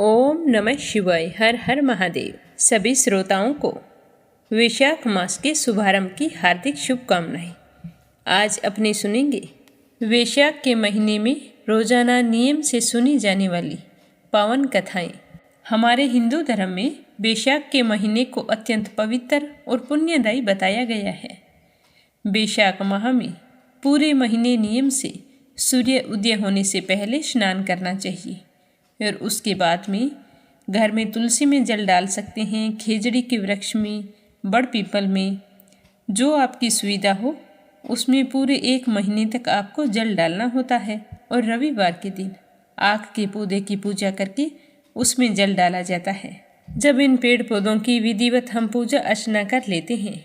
ओम नमः शिवाय। हर हर महादेव। सभी श्रोताओं को वैशाख मास के शुभारंभ की हार्दिक शुभकामनाएं। आज अपने सुनेंगे वैशाख के महीने में रोजाना नियम से सुनी जाने वाली पावन कथाएं। हमारे हिंदू धर्म में वैशाख के महीने को अत्यंत पवित्र और पुण्यदायी बताया गया है। वैशाख माह में पूरे महीने नियम से सूर्य उदय होने से पहले स्नान करना चाहिए और उसके बाद में घर में तुलसी में जल डाल सकते हैं, खेजड़ी के वृक्ष में, बड़ पीपल में, जो आपकी सुविधा हो उसमें पूरे 1 महीने तक आपको जल डालना होता है। और रविवार के दिन आक के पौधे की पूजा करके उसमें जल डाला जाता है। जब इन पेड़ पौधों की विधिवत हम पूजा अर्चना कर लेते हैं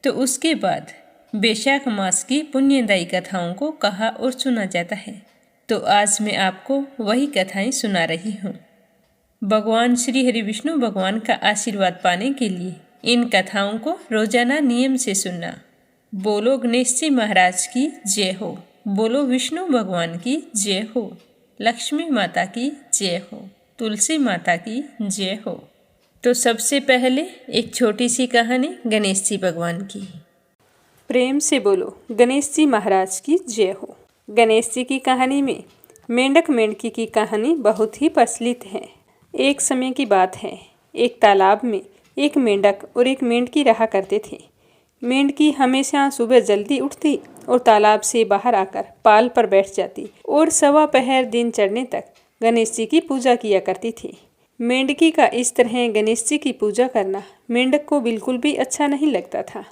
तो उसके बाद वैशाख मास की पुण्यदायी कथाओं को कहा और सुना जाता है। तो आज मैं आपको वही कथाएं सुना रही हूँ। भगवान श्री हरि विष्णु भगवान का आशीर्वाद पाने के लिए इन कथाओं को रोजाना नियम से सुनना। बोलो गणेश जी महाराज की जय हो, बोलो विष्णु भगवान की जय हो, लक्ष्मी माता की जय हो, तुलसी माता की जय हो। तो सबसे पहले एक छोटी सी कहानी गणेश जी भगवान की। प्रेम से बोलो गणेश जी महाराज की जय हो। गणेश जी की कहानी में मेंढक मेंढकी की कहानी बहुत ही प्रचलित है। एक समय की बात है, एक तालाब में एक मेंढक और एक मेंढकी रहा करते थे। मेंढकी हमेशा सुबह जल्दी उठती और तालाब से बाहर आकर पाल पर बैठ जाती और सवा पहर दिन चढ़ने तक गणेश जी की पूजा किया करती थी। मेंढकी का इस तरह गणेश जी की पूजा करना मेंढक को बिल्कुल भी अच्छा नहीं लगता था।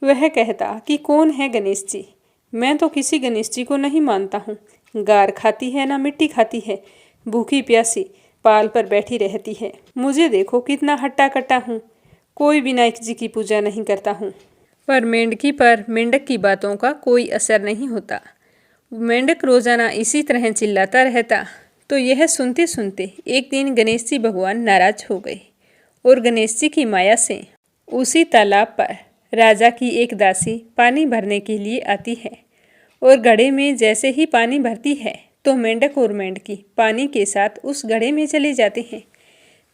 वह कहता कि कौन है गणेश जी, मैं तो किसी गणेश जी को नहीं मानता हूँ। गार खाती है ना मिट्टी खाती है, भूखी प्यासी पाल पर बैठी रहती है। मुझे देखो कितना हट्टा कट्टा हूँ, कोई विनायक जी की पूजा नहीं करता हूँ। पर मेंढकी पर मेंढक की बातों का कोई असर नहीं होता। मेंढक रोजाना इसी तरह चिल्लाता रहता। तो यह सुनते सुनते एक दिन गणेश जी भगवान नाराज हो गए और गणेश जी की माया से उसी तालाब पर राजा की एक दासी पानी भरने के लिए आती है और घड़े में जैसे ही पानी भरती है तो मेंढक और मेंढकी पानी के साथ उस घड़े में चले जाते हैं।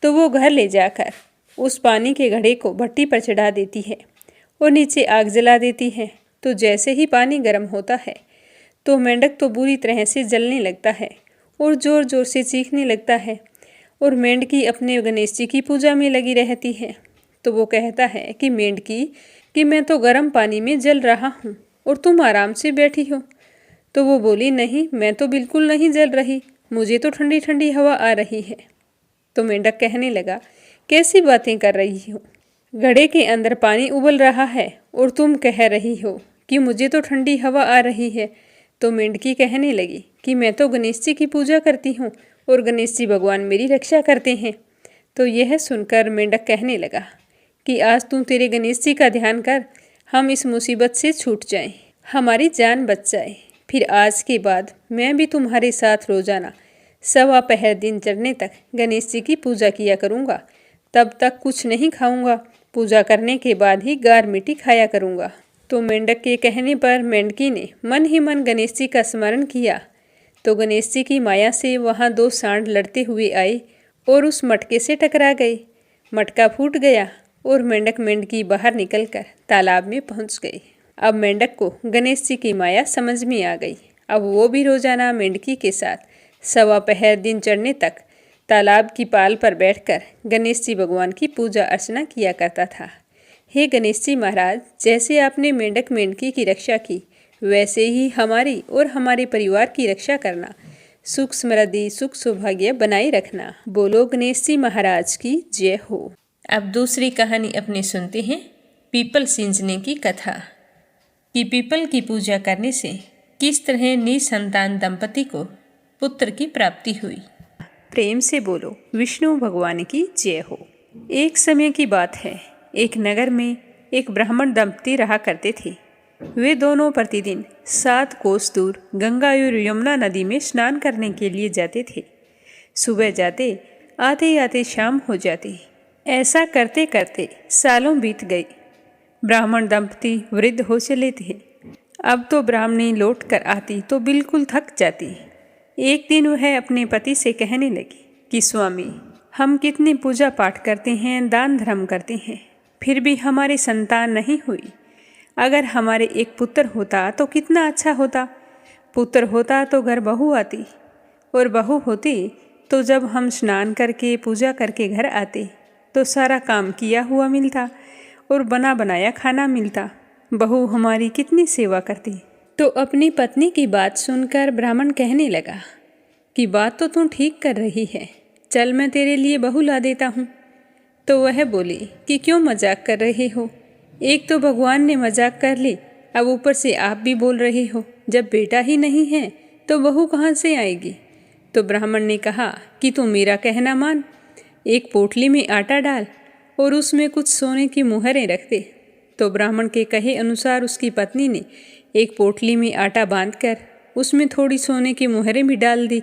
तो वो घर ले जाकर उस पानी के घड़े को भट्टी पर चढ़ा देती है और नीचे आग जला देती है। तो जैसे ही पानी गर्म होता है तो मेंढक तो बुरी तरह से जलने लगता है और ज़ोर ज़ोर से चीखने लगता है और मेंढकी अपने गणेश जी की पूजा में लगी रहती है। तो वो कहता है कि मेंढकी कि मैं तो गर्म पानी में जल रहा हूँ और तुम आराम से बैठी हो। तो वो बोली, नहीं, मैं तो बिल्कुल नहीं जल रही, मुझे तो ठंडी ठंडी हवा आ रही है। तो मेंढक कहने लगा, कैसी बातें कर रही हो, घड़े के अंदर पानी उबल रहा है और तुम कह रही हो कि मुझे तो ठंडी हवा आ रही है। तो मेंढकी कहने लगी कि मैं तो गणेश जी की पूजा करती हूँ और गणेश जी भगवान मेरी रक्षा करते हैं। तो यह सुनकर मेंढक कहने लगा कि आज तुम तेरे गणेश जी का ध्यान कर, हम इस मुसीबत से छूट जाएं, हमारी जान बच जाए। फिर आज के बाद मैं भी तुम्हारे साथ रोजाना सवा पहर दिन चढ़ने तक गणेश जी की पूजा किया करूँगा। तब तक कुछ नहीं खाऊंगा, पूजा करने के बाद ही गार मिट्टी खाया करूँगा। तो मेंढक के कहने पर मेंढकी ने मन ही मन गणेश जी का स्मरण किया। तो गणेश जी की माया से वहाँ 2 सांड लड़ते हुए आए और उस मटके से टकरा गए। मटका फूट गया और मेंढक मेंढकी बाहर निकलकर तालाब में पहुंच गई। अब मेंढक को गणेश जी की माया समझ में आ गई। अब वो भी रोजाना मेंढकी के साथ सवा पहर दिन चढ़ने तक तालाब की पाल पर बैठकर गणेश जी भगवान की पूजा अर्चना किया करता था। हे गणेश जी महाराज, जैसे आपने मेंढक मेंढकी की रक्षा की, वैसे ही हमारी और हमारे परिवार की रक्षा करना, सुख समृद्धि सुख सौभाग्य बनाए रखना। बोलो गणेश जी महाराज की जय हो। अब दूसरी कहानी अपने सुनते हैं पीपल सींचने की कथा कि पीपल की पूजा करने से किस तरह निसंतान दंपति को पुत्र की प्राप्ति हुई। प्रेम से बोलो विष्णु भगवान की जय हो। एक समय की बात है, एक नगर में एक ब्राह्मण दंपति रहा करते थे। वे दोनों प्रतिदिन 7 कोस दूर गंगा और यमुना नदी में स्नान करने के लिए जाते थे। सुबह जाते, आते आते शाम हो जाती। ऐसा करते करते सालों बीत गए। ब्राह्मण दंपति वृद्ध हो चले थे। अब तो ब्राह्मणी लौट कर आती तो बिल्कुल थक जाती। एक दिन वह अपने पति से कहने लगी कि स्वामी, हम कितनी पूजा पाठ करते हैं, दान धर्म करते हैं, फिर भी हमारी संतान नहीं हुई। अगर हमारे एक पुत्र होता तो कितना अच्छा होता। पुत्र होता तो घर बहू आती, और बहू होती तो जब हम स्नान करके पूजा करके घर आते तो सारा काम किया हुआ मिलता और बना बनाया खाना मिलता। बहू हमारी कितनी सेवा करती। तो अपनी पत्नी की बात सुनकर ब्राह्मण कहने लगा कि बात तो तू ठीक कर रही है, चल मैं तेरे लिए बहू ला देता हूँ। तो वह बोली कि क्यों मजाक कर रहे हो, एक तो भगवान ने मजाक कर ली, अब ऊपर से आप भी बोल रहे हो। जब बेटा ही नहीं है तो बहू कहाँ से आएगी। तो ब्राह्मण ने कहा कि तू मेरा कहना मान, एक पोटली में आटा डाल और उसमें कुछ सोने की मुहरें रख दे। तो ब्राह्मण के कहे अनुसार उसकी पत्नी ने एक पोटली में आटा बांधकर उसमें थोड़ी सोने की मुहरें भी डाल दी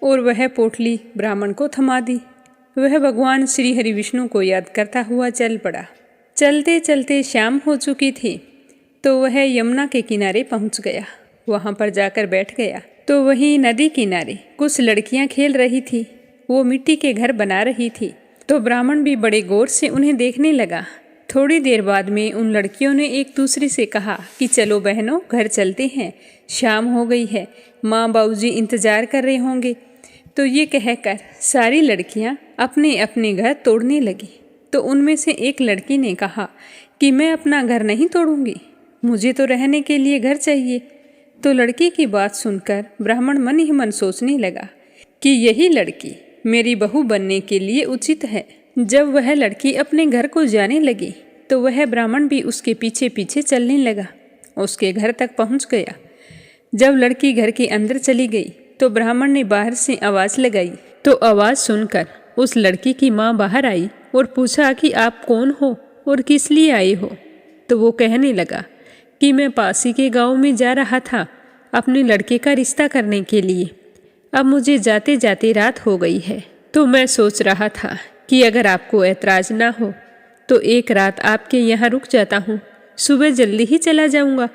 और वह पोटली ब्राह्मण को थमा दी। वह भगवान श्री हरि विष्णु को याद करता हुआ चल पड़ा। चलते चलते शाम हो चुकी थी तो वह यमुना के किनारे पहुंच गया। वहां पर जाकर बैठ गया तो वहीं नदी किनारे कुछ लड़कियां खेल रही थी। वो मिट्टी के घर बना रही थी। तो ब्राह्मण भी बड़े गौर से उन्हें देखने लगा। थोड़ी देर बाद में उन लड़कियों ने एक दूसरे से कहा कि चलो बहनों, घर चलते हैं, शाम हो गई है, माँ बाबूजी इंतजार कर रहे होंगे। तो ये कहकर सारी लड़कियां अपने अपने घर तोड़ने लगी। तो उनमें से एक लड़की ने कहा कि मैं अपना घर नहीं तोड़ूंगी, मुझे तो रहने के लिए घर चाहिए। तो लड़की की बात सुनकर ब्राह्मण मन ही मन सोचने लगा कि यही लड़की मेरी बहू बनने के लिए उचित है। जब वह लड़की अपने घर को जाने लगी तो वह ब्राह्मण भी उसके पीछे पीछे चलने लगा। उसके घर तक पहुंच गया। जब लड़की घर के अंदर चली गई तो ब्राह्मण ने बाहर से आवाज़ लगाई। तो आवाज़ सुनकर उस लड़की की माँ बाहर आई और पूछा कि आप कौन हो और किस लिए आए हो। तो वो कहने लगा कि मैं पास ही के गाँव में जा रहा था अपने लड़के का रिश्ता करने के लिए। अब मुझे जाते जाते रात हो गई है, तो मैं सोच रहा था कि अगर आपको ऐतराज़ ना हो तो एक रात आपके यहाँ रुक जाता हूँ, सुबह जल्दी ही चला जाऊँगा।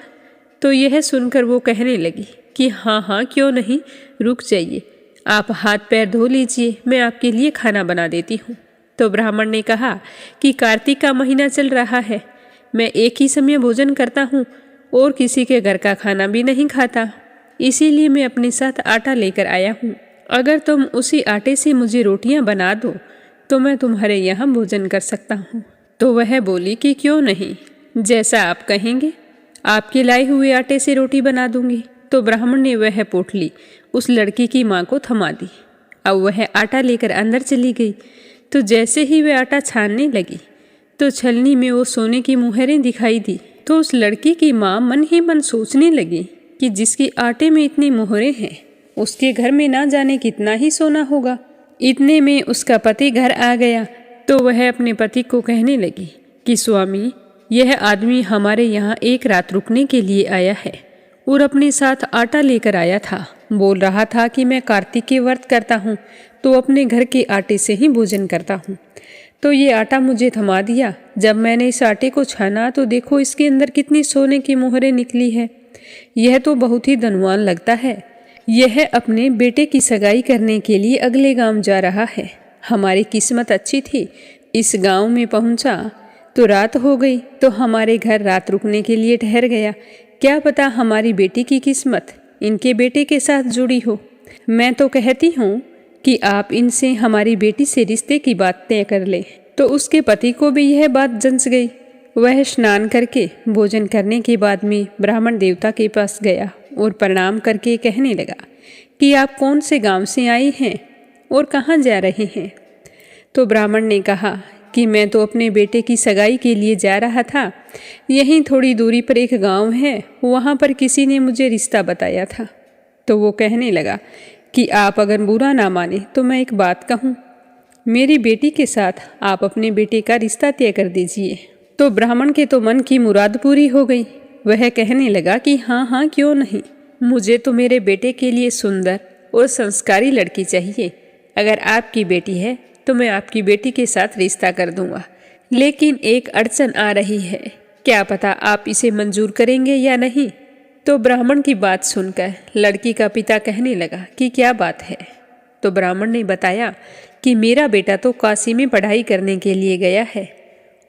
तो यह सुनकर वो कहने लगी कि हाँ हाँ क्यों नहीं, रुक जाइए, आप हाथ पैर धो लीजिए, मैं आपके लिए खाना बना देती हूँ। तो ब्राह्मण ने कहा कि कार्तिक का महीना चल रहा है, मैं एक ही समय भोजन करता हूँ और किसी के घर का खाना भी नहीं खाता, इसीलिए मैं अपने साथ आटा लेकर आया हूँ। अगर तुम उसी आटे से मुझे रोटियाँ बना दो तो मैं तुम्हारे यहाँ भोजन कर सकता हूँ। तो वह बोली कि क्यों नहीं, जैसा आप कहेंगे, आपके लाए हुए आटे से रोटी बना दूंगी। तो ब्राह्मण ने वह पोटली उस लड़की की माँ को थमा दी। अब वह आटा लेकर अंदर चली गई। तो जैसे ही वह आटा छानने लगी तो छलनी में वो सोने की मुहरें दिखाई दी। तो उस लड़की की माँ मन ही मन सोचने लगी कि जिसके आटे में इतनी मोहरें हैं उसके घर में ना जाने कितना ही सोना होगा। इतने में उसका पति घर आ गया। तो वह अपने पति को कहने लगी कि स्वामी, यह आदमी हमारे यहाँ एक रात रुकने के लिए आया है और अपने साथ आटा लेकर आया था। बोल रहा था कि मैं कार्तिक के व्रत करता हूँ तो अपने घर के आटे से ही भोजन करता हूँ। तो ये आटा मुझे थमा दिया। जब मैंने इस आटे को छाना तो देखो इसके अंदर कितनी सोने की मोहरें निकली है। यह तो बहुत ही धनवान लगता है। यह अपने बेटे की सगाई करने के लिए अगले गांव जा रहा है। हमारी किस्मत अच्छी थी, इस गांव में पहुंचा तो रात हो गई तो हमारे घर रात रुकने के लिए ठहर गया। क्या पता हमारी बेटी की किस्मत इनके बेटे के साथ जुड़ी हो। मैं तो कहती हूँ कि आप इनसे हमारी बेटी से रिश्ते की बात तय कर ले। तो उसके पति को भी यह बात जंच गई। वह स्नान करके भोजन करने के बाद में ब्राह्मण देवता के पास गया और प्रणाम करके कहने लगा कि आप कौन से गांव से आई हैं और कहाँ जा रहे हैं। तो ब्राह्मण ने कहा कि मैं तो अपने बेटे की सगाई के लिए जा रहा था, यहीं थोड़ी दूरी पर एक गांव है, वहाँ पर किसी ने मुझे रिश्ता बताया था। तो वो कहने लगा कि आप अगर बुरा ना माने तो मैं एक बात कहूँ, मेरी बेटी के साथ आप अपने बेटे का रिश्ता तय कर दीजिए। तो ब्राह्मण के तो मन की मुराद पूरी हो गई। वह कहने लगा कि हाँ हाँ क्यों नहीं, मुझे तो मेरे बेटे के लिए सुंदर और संस्कारी लड़की चाहिए। अगर आपकी बेटी है तो मैं आपकी बेटी के साथ रिश्ता कर दूंगा, लेकिन एक अड़चन आ रही है, क्या पता आप इसे मंजूर करेंगे या नहीं। तो ब्राह्मण की बात सुनकर लड़की का पिता कहने लगा कि क्या बात है। तो ब्राह्मण ने बताया कि मेरा बेटा तो काशी में पढ़ाई करने के लिए गया है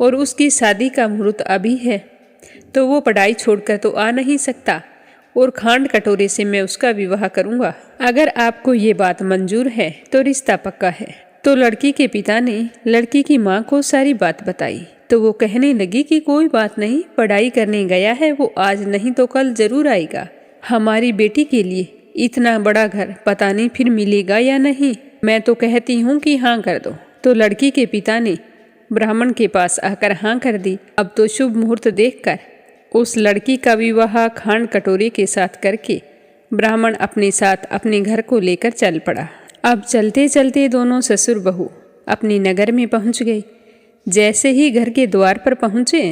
और उसकी शादी का मुहूर्त अभी है, तो वो पढ़ाई छोड़कर तो आ नहीं सकता और खांड कटोरे से मैं उसका विवाह करूंगा। अगर आपको ये बात मंजूर है तो रिश्ता पक्का है। तो लड़की के पिता ने लड़की की माँ को सारी बात बताई। तो वो कहने लगी कि कोई बात नहीं, पढ़ाई करने गया है वो, आज नहीं तो कल जरूर आएगा। हमारी बेटी के लिए इतना बड़ा घर पता नहीं फिर मिलेगा या नहीं। मैं तो कहती हूँ कि हाँ कर दो। तो लड़की के पिता ने ब्राह्मण के पास आकर हाँ कर दी। अब तो शुभ मुहूर्त देखकर उस लड़की का विवाह खांड कटोरे के साथ करके ब्राह्मण अपने साथ अपने घर को लेकर चल पड़ा। अब चलते चलते दोनों ससुर बहू अपने नगर में पहुंच गए। जैसे ही घर के द्वार पर पहुंचे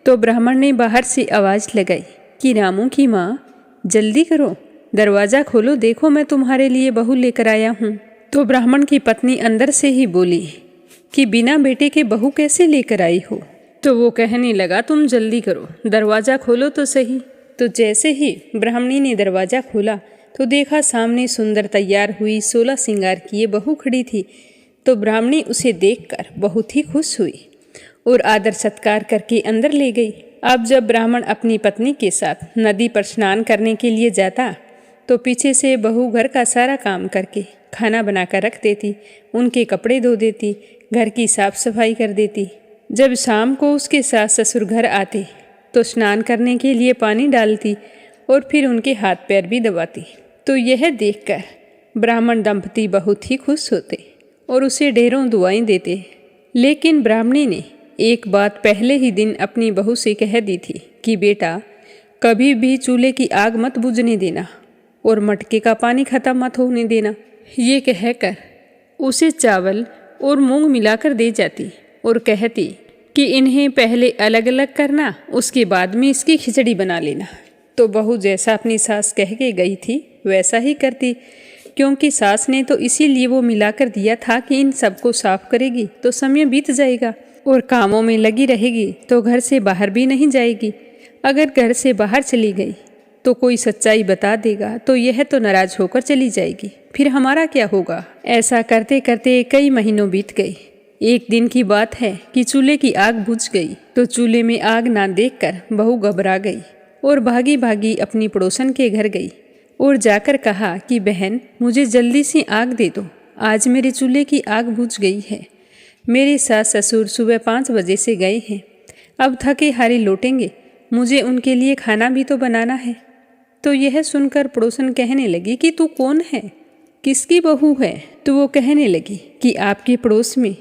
तो ब्राह्मण ने बाहर से आवाज़ लगाई कि रामू की माँ, जल्दी करो, दरवाज़ा खोलो, देखो मैं तुम्हारे लिए बहू लेकर आया हूँ। तो ब्राह्मण की पत्नी अंदर से ही बोली कि बिना बेटे के बहू कैसे लेकर आई हो। तो वो कहने लगा, तुम जल्दी करो, दरवाज़ा खोलो तो सही। तो जैसे ही ब्राह्मणी ने दरवाज़ा खोला तो देखा सामने सुंदर तैयार हुई 16 श्रृंगार किए बहू खड़ी थी। तो ब्राह्मणी उसे देखकर बहुत ही खुश हुई और आदर सत्कार करके अंदर ले गई। अब जब ब्राह्मण अपनी पत्नी के साथ नदी पर स्नान करने के लिए जाता तो पीछे से बहू घर का सारा काम करके खाना बनाकर रख देती, उनके कपड़े धो देती, घर की साफ सफाई कर देती। जब शाम को उसके सास ससुर घर आते तो स्नान करने के लिए पानी डालती और फिर उनके हाथ पैर भी दबाती। तो यह देखकर ब्राह्मण दंपति बहुत ही खुश होते और उसे ढेरों दुआएं देते। लेकिन ब्राह्मणी ने एक बात पहले ही दिन अपनी बहू से कह दी थी कि बेटा, कभी भी चूल्हे की आग मत बुझने देना और मटके का पानी खत्म मत होने देना। ये कहकर उसे चावल और मूंग मिलाकर दे जाती और कहती कि इन्हें पहले अलग अलग करना, उसके बाद में इसकी खिचड़ी बना लेना। तो बहू जैसा अपनी सास कह के गई थी वैसा ही करती, क्योंकि सास ने तो इसीलिए वो मिलाकर दिया था कि इन सबको साफ करेगी तो समय बीत जाएगा और कामों में लगी रहेगी तो घर से बाहर भी नहीं जाएगी। अगर घर से बाहर चली गई तो कोई सच्चाई बता देगा तो यह तो नाराज होकर चली जाएगी, फिर हमारा क्या होगा। ऐसा करते करते कई महीनों बीत गए। एक दिन की बात है कि चूल्हे की आग बुझ गई। तो चूल्हे में आग ना देखकर बहू घबरा गई और भागी भागी अपनी पड़ोसन के घर गई और जाकर कहा कि बहन, मुझे जल्दी से आग दे दो, आज मेरे चूल्हे की आग बुझ गई है। मेरे सास ससुर सुबह 5 बजे से गए हैं, अब थके हारे लौटेंगे, मुझे उनके लिए खाना भी तो बनाना है। तो यह सुनकर पड़ोसन कहने लगी कि तू कौन है, किसकी बहू है। तो वो कहने लगी कि आपके पड़ोस में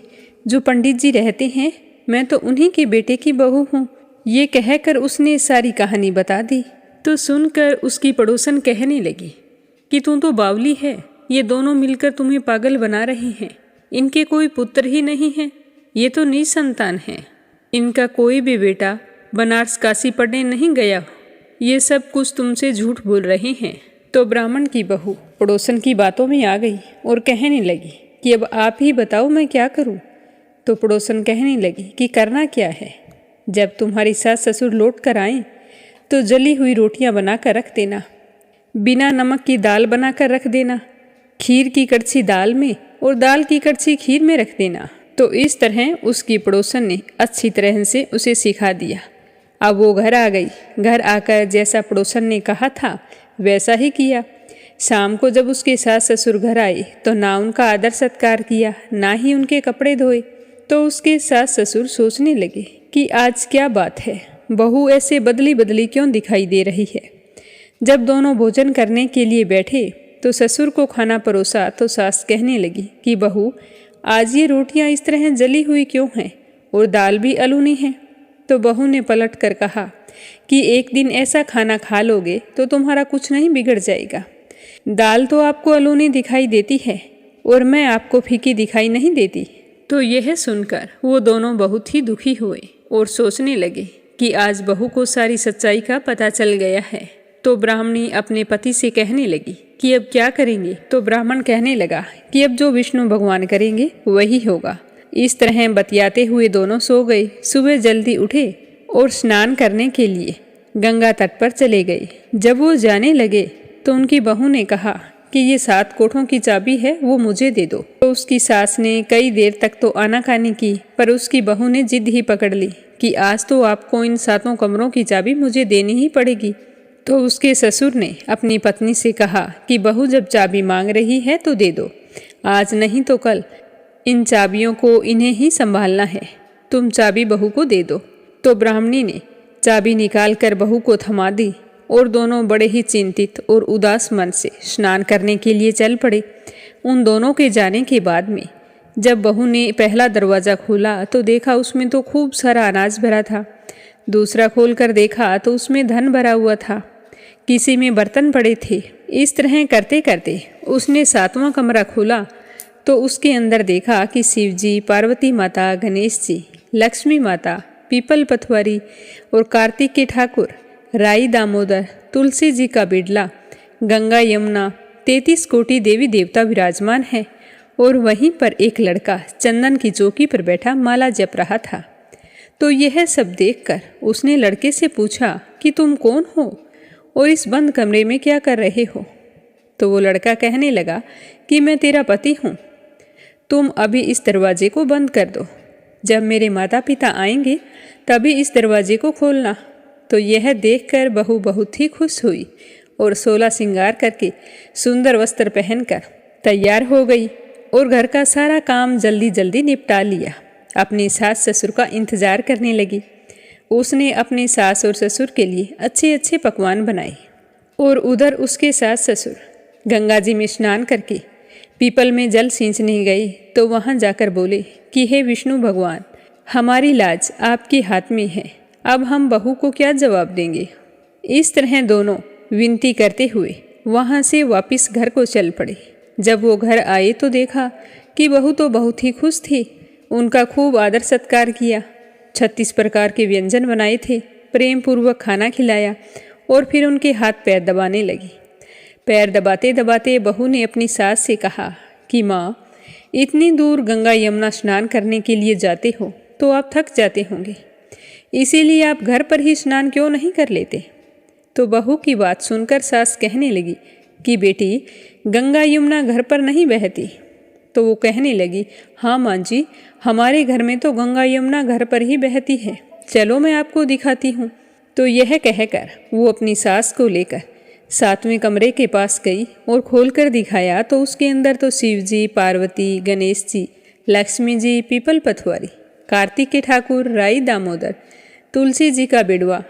जो पंडित जी रहते हैं, मैं तो उन्हीं के बेटे की बहू हूँ। ये कहकर उसने सारी कहानी बता दी। तो सुनकर उसकी पड़ोसन कहने लगी कि तू तो बावली है, ये दोनों मिलकर तुम्हें पागल बना रहे हैं। इनके कोई पुत्र ही नहीं है, ये तो निसंतान है, इनका कोई भी बेटा बनारस काशी पढ़ने नहीं गया, ये सब कुछ तुमसे झूठ बोल रहे हैं। तो ब्राह्मण की बहू पड़ोसन की बातों में आ गई और कहने लगी कि अब आप ही बताओ मैं क्या करूं। तो पड़ोसन कहने लगी कि करना क्या है, जब तुम्हारी सास ससुर लौट कर आए तो जली हुई रोटियां बनाकर रख देना, बिना नमक की दाल बनाकर रख देना, खीर की कड़छी दाल में और दाल की कड़छी खीर में रख देना। तो इस तरह उसकी पड़ोसन ने अच्छी तरह से उसे सिखा दिया। अब वो घर आ गई। घर आकर जैसा पड़ोसन ने कहा था वैसा ही किया। शाम को जब उसके सास ससुर घर आए तो ना उनका आदर सत्कार किया, ना ही उनके कपड़े धोए। तो उसके सास ससुर सोचने लगे कि आज क्या बात है, बहू ऐसे बदली बदली क्यों दिखाई दे रही है। जब दोनों भोजन करने के लिए बैठे तो ससुर को खाना परोसा तो सास कहने लगी कि बहू, आज ये रोटियां इस तरह जली हुई क्यों हैं और दाल भी अलूनी है। तो बहू ने पलट कर कहा कि एक दिन ऐसा खाना खा लोगे तो तुम्हारा कुछ नहीं बिगड़ जाएगा। दाल तो आपको अलूनी दिखाई देती है और मैं आपको फीकी दिखाई नहीं देती। तो यह सुनकर वो दोनों बहुत ही दुखी हुए और सोचने लगे कि आज बहू को सारी सच्चाई का पता चल गया है। तो ब्राह्मणी अपने पति से कहने लगी कि अब क्या करेंगे। तो ब्राह्मण कहने लगा कि अब जो विष्णु भगवान करेंगे वही होगा। इस तरह बतियाते हुए दोनों सो गए। सुबह जल्दी उठे और स्नान करने के लिए गंगा तट पर चले गए। जब वो जाने लगे तो उनकी बहू ने कहा कि ये 7 कोठों की चाबी है, वो मुझे दे दो। तो उसकी सास ने कई देर तक तो आनाकानी की, पर उसकी बहू ने जिद ही पकड़ ली कि आज तो आपको इन 7 कमरों की चाबी मुझे देनी ही पड़ेगी। तो उसके ससुर ने अपनी पत्नी से कहा कि बहू जब चाबी मांग रही है तो दे दो, आज नहीं तो कल इन चाबियों को इन्हें ही संभालना है, तुम चाबी बहू को दे दो। तो ब्राह्मणी ने चाबी निकाल कर बहू को थमा दी और दोनों बड़े ही चिंतित और उदास मन से स्नान करने के लिए चल पड़े। उन दोनों के जाने के बाद में जब बहू ने पहला दरवाज़ा खोला तो देखा उसमें तो खूब सारा अनाज भरा था। दूसरा खोल कर देखा तो उसमें धन भरा हुआ था, किसी में बर्तन पड़े थे। इस तरह करते करते उसने 7वां कमरा खोला तो उसके अंदर देखा कि शिव जी, पार्वती माता, गणेश जी, लक्ष्मी माता, पीपल पथवारी और कार्तिक के ठाकुर, राई दामोदर, तुलसी जी का बिडला, गंगा यमुना, 33 कोटि देवी देवता विराजमान है और वहीं पर एक लड़का चंदन की चौकी पर बैठा माला जप रहा था। तो यह सब देखकर उसने लड़के से पूछा कि तुम कौन हो और इस बंद कमरे में क्या कर रहे हो? तो वो लड़का कहने लगा कि मैं तेरा पति हूँ, तुम अभी इस दरवाजे को बंद कर दो, जब मेरे माता पिता आएंगे तभी इस दरवाजे को खोलना। तो यह देखकर बहू बहुत ही खुश हुई और 16 श्रृंगार करके सुंदर वस्त्र पहनकर तैयार हो गई और घर का सारा काम जल्दी जल्दी निपटा लिया। अपनी सास ससुर का इंतजार करने लगी। उसने अपने सास और ससुर के लिए अच्छे अच्छे पकवान बनाए और उधर उसके सास ससुर गंगा जी में स्नान करके पीपल में जल सींचने गए तो वहां जाकर बोले कि हे विष्णु भगवान, हमारी लाज आपके हाथ में है, अब हम बहू को क्या जवाब देंगे। इस तरह दोनों विनती करते हुए वहां से वापस घर को चल पड़े। जब वो घर आए तो देखा कि बहू तो बहुत ही खुश थी। उनका खूब आदर सत्कार किया, 36 प्रकार के व्यंजन बनाए थे, प्रेम पूर्वक खाना खिलाया और फिर उनके हाथ पैर दबाने लगी। पैर दबाते दबाते बहू ने अपनी सास से कहा कि माँ, इतनी दूर गंगा यमुना स्नान करने के लिए जाते हो तो आप थक जाते होंगे, इसीलिए आप घर पर ही स्नान क्यों नहीं कर लेते। तो बहू की बात सुनकर सास कहने लगी कि बेटी, गंगा यमुना घर पर नहीं बहती। तो वो कहने लगी, हाँ माँ जी, हमारे घर में तो गंगा यमुना घर पर ही बहती है, चलो मैं आपको दिखाती हूँ। तो यह कहकर वो अपनी सास को लेकर 7वें कमरे के पास गई और खोलकर दिखाया तो उसके अंदर तो शिव जी, पार्वती, गणेश जी, लक्ष्मी जी, पीपल पथवारी, कार्तिक के ठाकुर, राई दामोदर, तुलसी जी का बिडवा,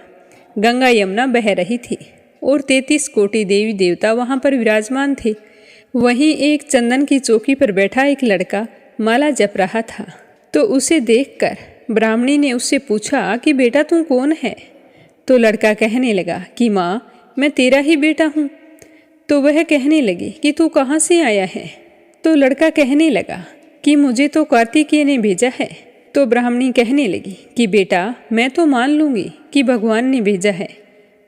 गंगा यमुना बह रही थी और 33 कोटि देवी देवता वहाँ पर विराजमान थे। वहीं एक चंदन की चौकी पर बैठा एक लड़का माला जप रहा था। तो उसे देखकर ब्राह्मणी ने उससे पूछा कि बेटा तू कौन है? तो लड़का कहने लगा कि माँ, मैं तेरा ही बेटा हूँ। तो वह कहने लगी कि तू कहाँ से आया है? तो लड़का कहने लगा कि मुझे तो कार्तिकेय ने भेजा है। तो ब्राह्मणी कहने लगी कि बेटा, मैं तो मान लूँगी कि भगवान ने भेजा है,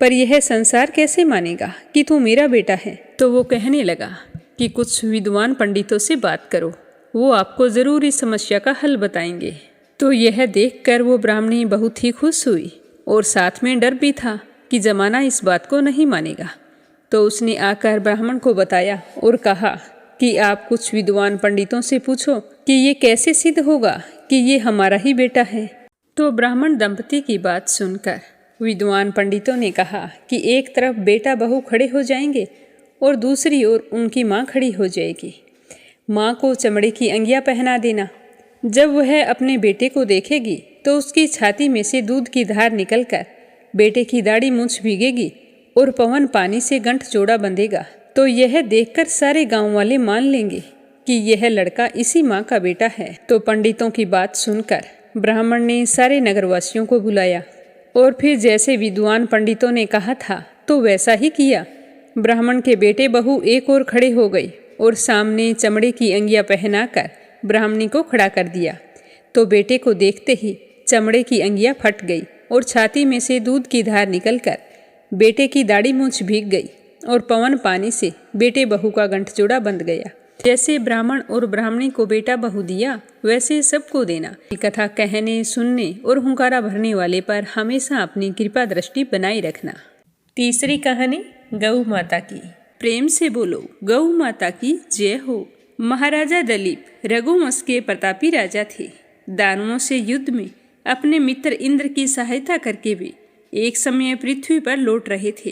पर यह संसार कैसे मानेगा कि तू मेरा बेटा है। तो वो कहने लगा कि कुछ विद्वान पंडितों से बात करो, वो आपको ज़रूर इस समस्या का हल बताएंगे। तो यह देखकर वो ब्राह्मणी बहुत ही खुश हुई और साथ में डर भी था कि जमाना इस बात को नहीं मानेगा। तो उसने आकर ब्राह्मण को बताया और कहा कि आप कुछ विद्वान पंडितों से पूछो कि ये कैसे सिद्ध होगा कि ये हमारा ही बेटा है। तो ब्राह्मण दंपति की बात सुनकर विद्वान पंडितों ने कहा कि एक तरफ बेटा बहू खड़े हो जाएंगे और दूसरी ओर उनकी माँ खड़ी हो जाएगी। माँ को चमड़े की अंगियाँ पहना देना। जब वह अपने बेटे को देखेगी तो उसकी छाती में से दूध की धार निकलकर बेटे की दाढ़ी मूंछ भीगेगी और पवन पानी से गंठ जोड़ा बंधेगा। तो यह देखकर सारे गांव वाले मान लेंगे कि यह लड़का इसी माँ का बेटा है। तो पंडितों की बात सुनकर ब्राह्मण ने सारे नगरवासियों को बुलाया और फिर जैसे विद्वान पंडितों ने कहा था तो वैसा ही किया। ब्राह्मण के बेटे बहू एक ओर खड़े हो गई और सामने चमड़े की अंगियाँ पहनाकर ब्राह्मणी को खड़ा कर दिया। तो बेटे को देखते ही चमड़े की अंगियाँ फट गई और छाती में से दूध की धार निकलकर बेटे की दाढ़ी मूंछ भीग गई और पवन पानी से बेटे बहू का गंठजोड़ा बंध गया। जैसे ब्राह्मण और ब्राह्मणी को बेटा बहू दिया वैसे सबको देना। कथा कहने, सुनने और हुंकारा भरने वाले पर हमेशा अपनी कृपा दृष्टि बनाए रखना। तीसरी कहानी गौ माता की। प्रेम से बोलो गौ माता की जय हो। महाराजा दिलीप रघुवंश के प्रतापी राजा थे। दानवों से युद्ध में अपने मित्र इंद्र की सहायता करके वे एक समय पृथ्वी पर लौट रहे थे।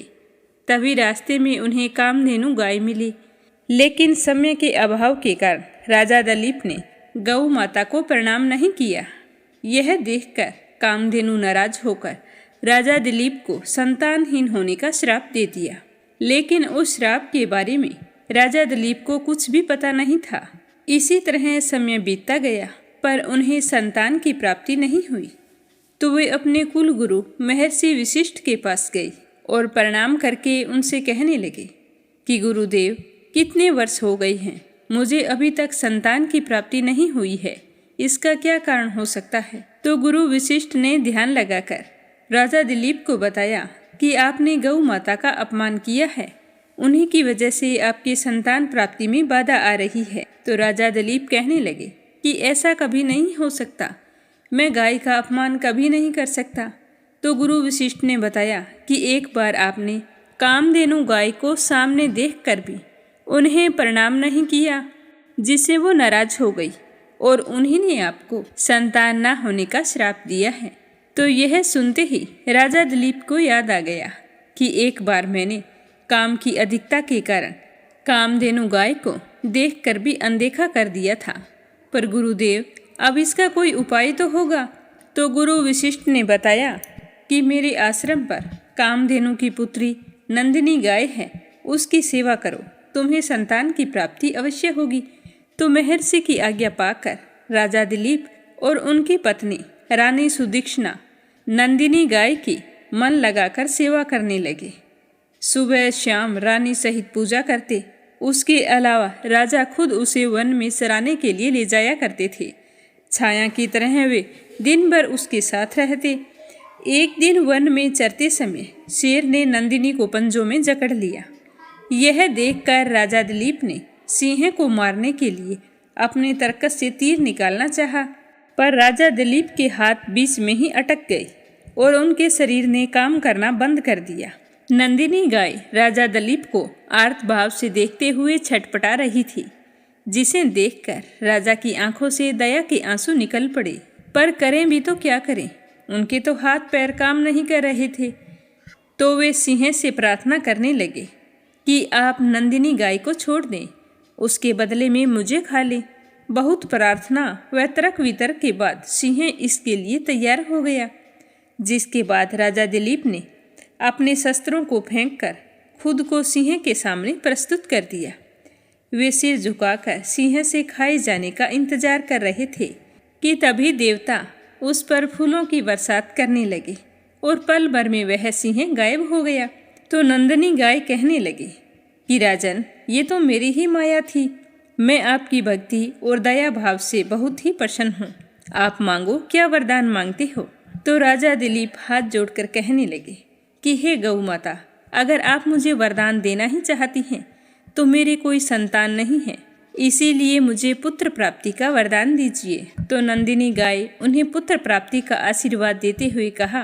तभी रास्ते में उन्हें कामधेनु गाय मिली, लेकिन समय के अभाव के कारण राजा दिलीप ने गौ माता को प्रणाम नहीं किया। यह देखकर कामधेनु नाराज होकर राजा दिलीप को संतानहीन होने का श्राप दे दिया। लेकिन उस श्राप के बारे में राजा दिलीप को कुछ भी पता नहीं था। इसी तरह समय बीतता गया, पर उन्हें संतान की प्राप्ति नहीं हुई। तो वे अपने कुल गुरु महर्षि वशिष्ठ के पास गए और प्रणाम करके उनसे कहने लगे कि गुरुदेव, कितने वर्ष हो गए हैं, मुझे अभी तक संतान की प्राप्ति नहीं हुई है। इसका क्या कारण हो सकता है? तो गुरु वशिष्ठ ने ध्यान लगाकर राजा दिलीप को बताया कि आपने गौ माता का अपमान किया है, उन्हीं की वजह से आपकी संतान प्राप्ति में बाधा आ रही है। तो राजा दिलीप कहने लगे कि ऐसा कभी नहीं हो सकता, मैं गाय का अपमान कभी नहीं कर सकता। तो गुरु वशिष्ठ ने बताया कि एक बार आपने कामधेनु गाय को सामने देखकर भी उन्हें प्रणाम नहीं किया, जिससे वो नाराज हो गई और उन्हीं ने आपको संतान न होने का श्राप दिया है। तो यह सुनते ही राजा दिलीप को याद आ गया कि एक बार मैंने काम की अधिकता के कारण कामधेनु गाय को देखकर भी अनदेखा कर दिया था। पर गुरुदेव, अब इसका कोई उपाय तो होगा। तो गुरु वशिष्ठ ने बताया कि मेरे आश्रम पर कामधेनु की पुत्री नंदिनी गाय है, उसकी सेवा करो, तुम्हें संतान की प्राप्ति अवश्य होगी। तो महर्षि की आज्ञा पाकर राजा दिलीप और उनकी पत्नी रानी सुदीक्षणा नंदिनी गाय की मन लगाकर सेवा करने लगे। सुबह शाम रानी सहित पूजा करते। उसके अलावा राजा खुद उसे वन में सराहने के लिए ले जाया करते थे। छाया की तरह वे दिन भर उसके साथ रहते। एक दिन वन में चरते समय शेर ने नंदिनी को पंजों में जकड़ लिया। यह देखकर राजा दिलीप ने सिंह को मारने के लिए अपने तरकस से तीर निकालना चाहा, पर राजा दिलीप के हाथ बीच में ही अटक गए और उनके शरीर ने काम करना बंद कर दिया। नंदिनी गाय राजा दिलीप को आर्त भाव से देखते हुए छटपटा रही थी, जिसे देखकर राजा की आंखों से दया के आंसू निकल पड़े। पर करें भी तो क्या करें, उनके तो हाथ पैर काम नहीं कर रहे थे। तो वे सिंह से प्रार्थना करने लगे कि आप नंदिनी गाय को छोड़ दें, उसके बदले में मुझे खा लें। बहुत प्रार्थना व तर्क वितर्क के बाद सिंह इसके लिए तैयार हो गया, जिसके बाद राजा दिलीप ने अपने शस्त्रों को फेंककर खुद को सिंह के सामने प्रस्तुत कर दिया। वे सिर झुकाकर सिंह से खाए जाने का इंतजार कर रहे थे कि तभी देवता उस पर फूलों की बरसात करने लगे और पल भर में वह सिंह गायब हो गया। तो नंदिनी गाय कहने लगे कि राजन, ये तो मेरी ही माया थी। मैं आपकी भक्ति और दया भाव से बहुत ही प्रसन्न हूँ। आप मांगो, क्या वरदान मांगते हो? तो राजा दिलीप हाथ जोड़कर कहने लगे कि हे गौ माता, अगर आप मुझे वरदान देना ही चाहती हैं तो मेरे कोई संतान नहीं है, इसीलिए मुझे पुत्र प्राप्ति का वरदान दीजिए। तो नंदिनी गाय उन्हें पुत्र प्राप्ति का आशीर्वाद देते हुए कहा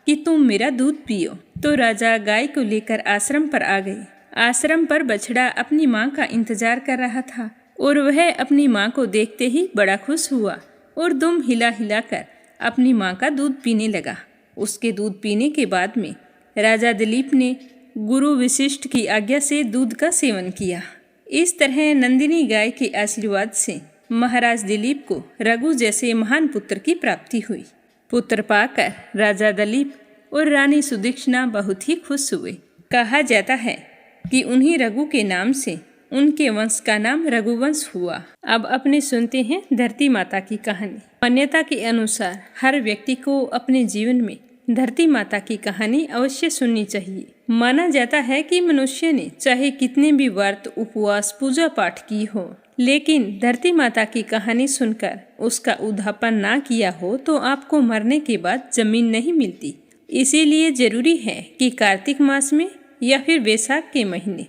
कि तुम मेरा दूध पियो। तो राजा गाय को लेकर आश्रम पर आ गए। आश्रम पर बछड़ा अपनी माँ का इंतजार कर रहा था और वह अपनी माँ को देखते ही बड़ा खुश हुआ और दुम हिला हिलाकर अपनी माँ का दूध पीने लगा। उसके दूध पीने के बाद में राजा दिलीप ने गुरु वशिष्ठ की आज्ञा से दूध का सेवन किया। इस तरह नंदिनी गाय के आशीर्वाद से महाराज दिलीप को रघु जैसे महान पुत्र की प्राप्ति हुई। पुत्र पाकर राजा दिलीप और रानी सुदीक्षणा बहुत ही खुश हुए। कहा जाता है कि उन्हीं रघु के नाम से उनके वंश का नाम रघुवंश हुआ। अब अपने सुनते हैं धरती माता की कहानी। मान्यता के अनुसार हर व्यक्ति को अपने जीवन में धरती माता की कहानी अवश्य सुननी चाहिए। माना जाता है कि मनुष्य ने चाहे कितने भी व्रत, उपवास, पूजा पाठ की हो, लेकिन धरती माता की कहानी सुनकर उसका उद्धापन ना किया हो तो आपको मरने के बाद जमीन नहीं मिलती। इसीलिए जरूरी है कि कार्तिक मास में या फिर वैशाख के महीने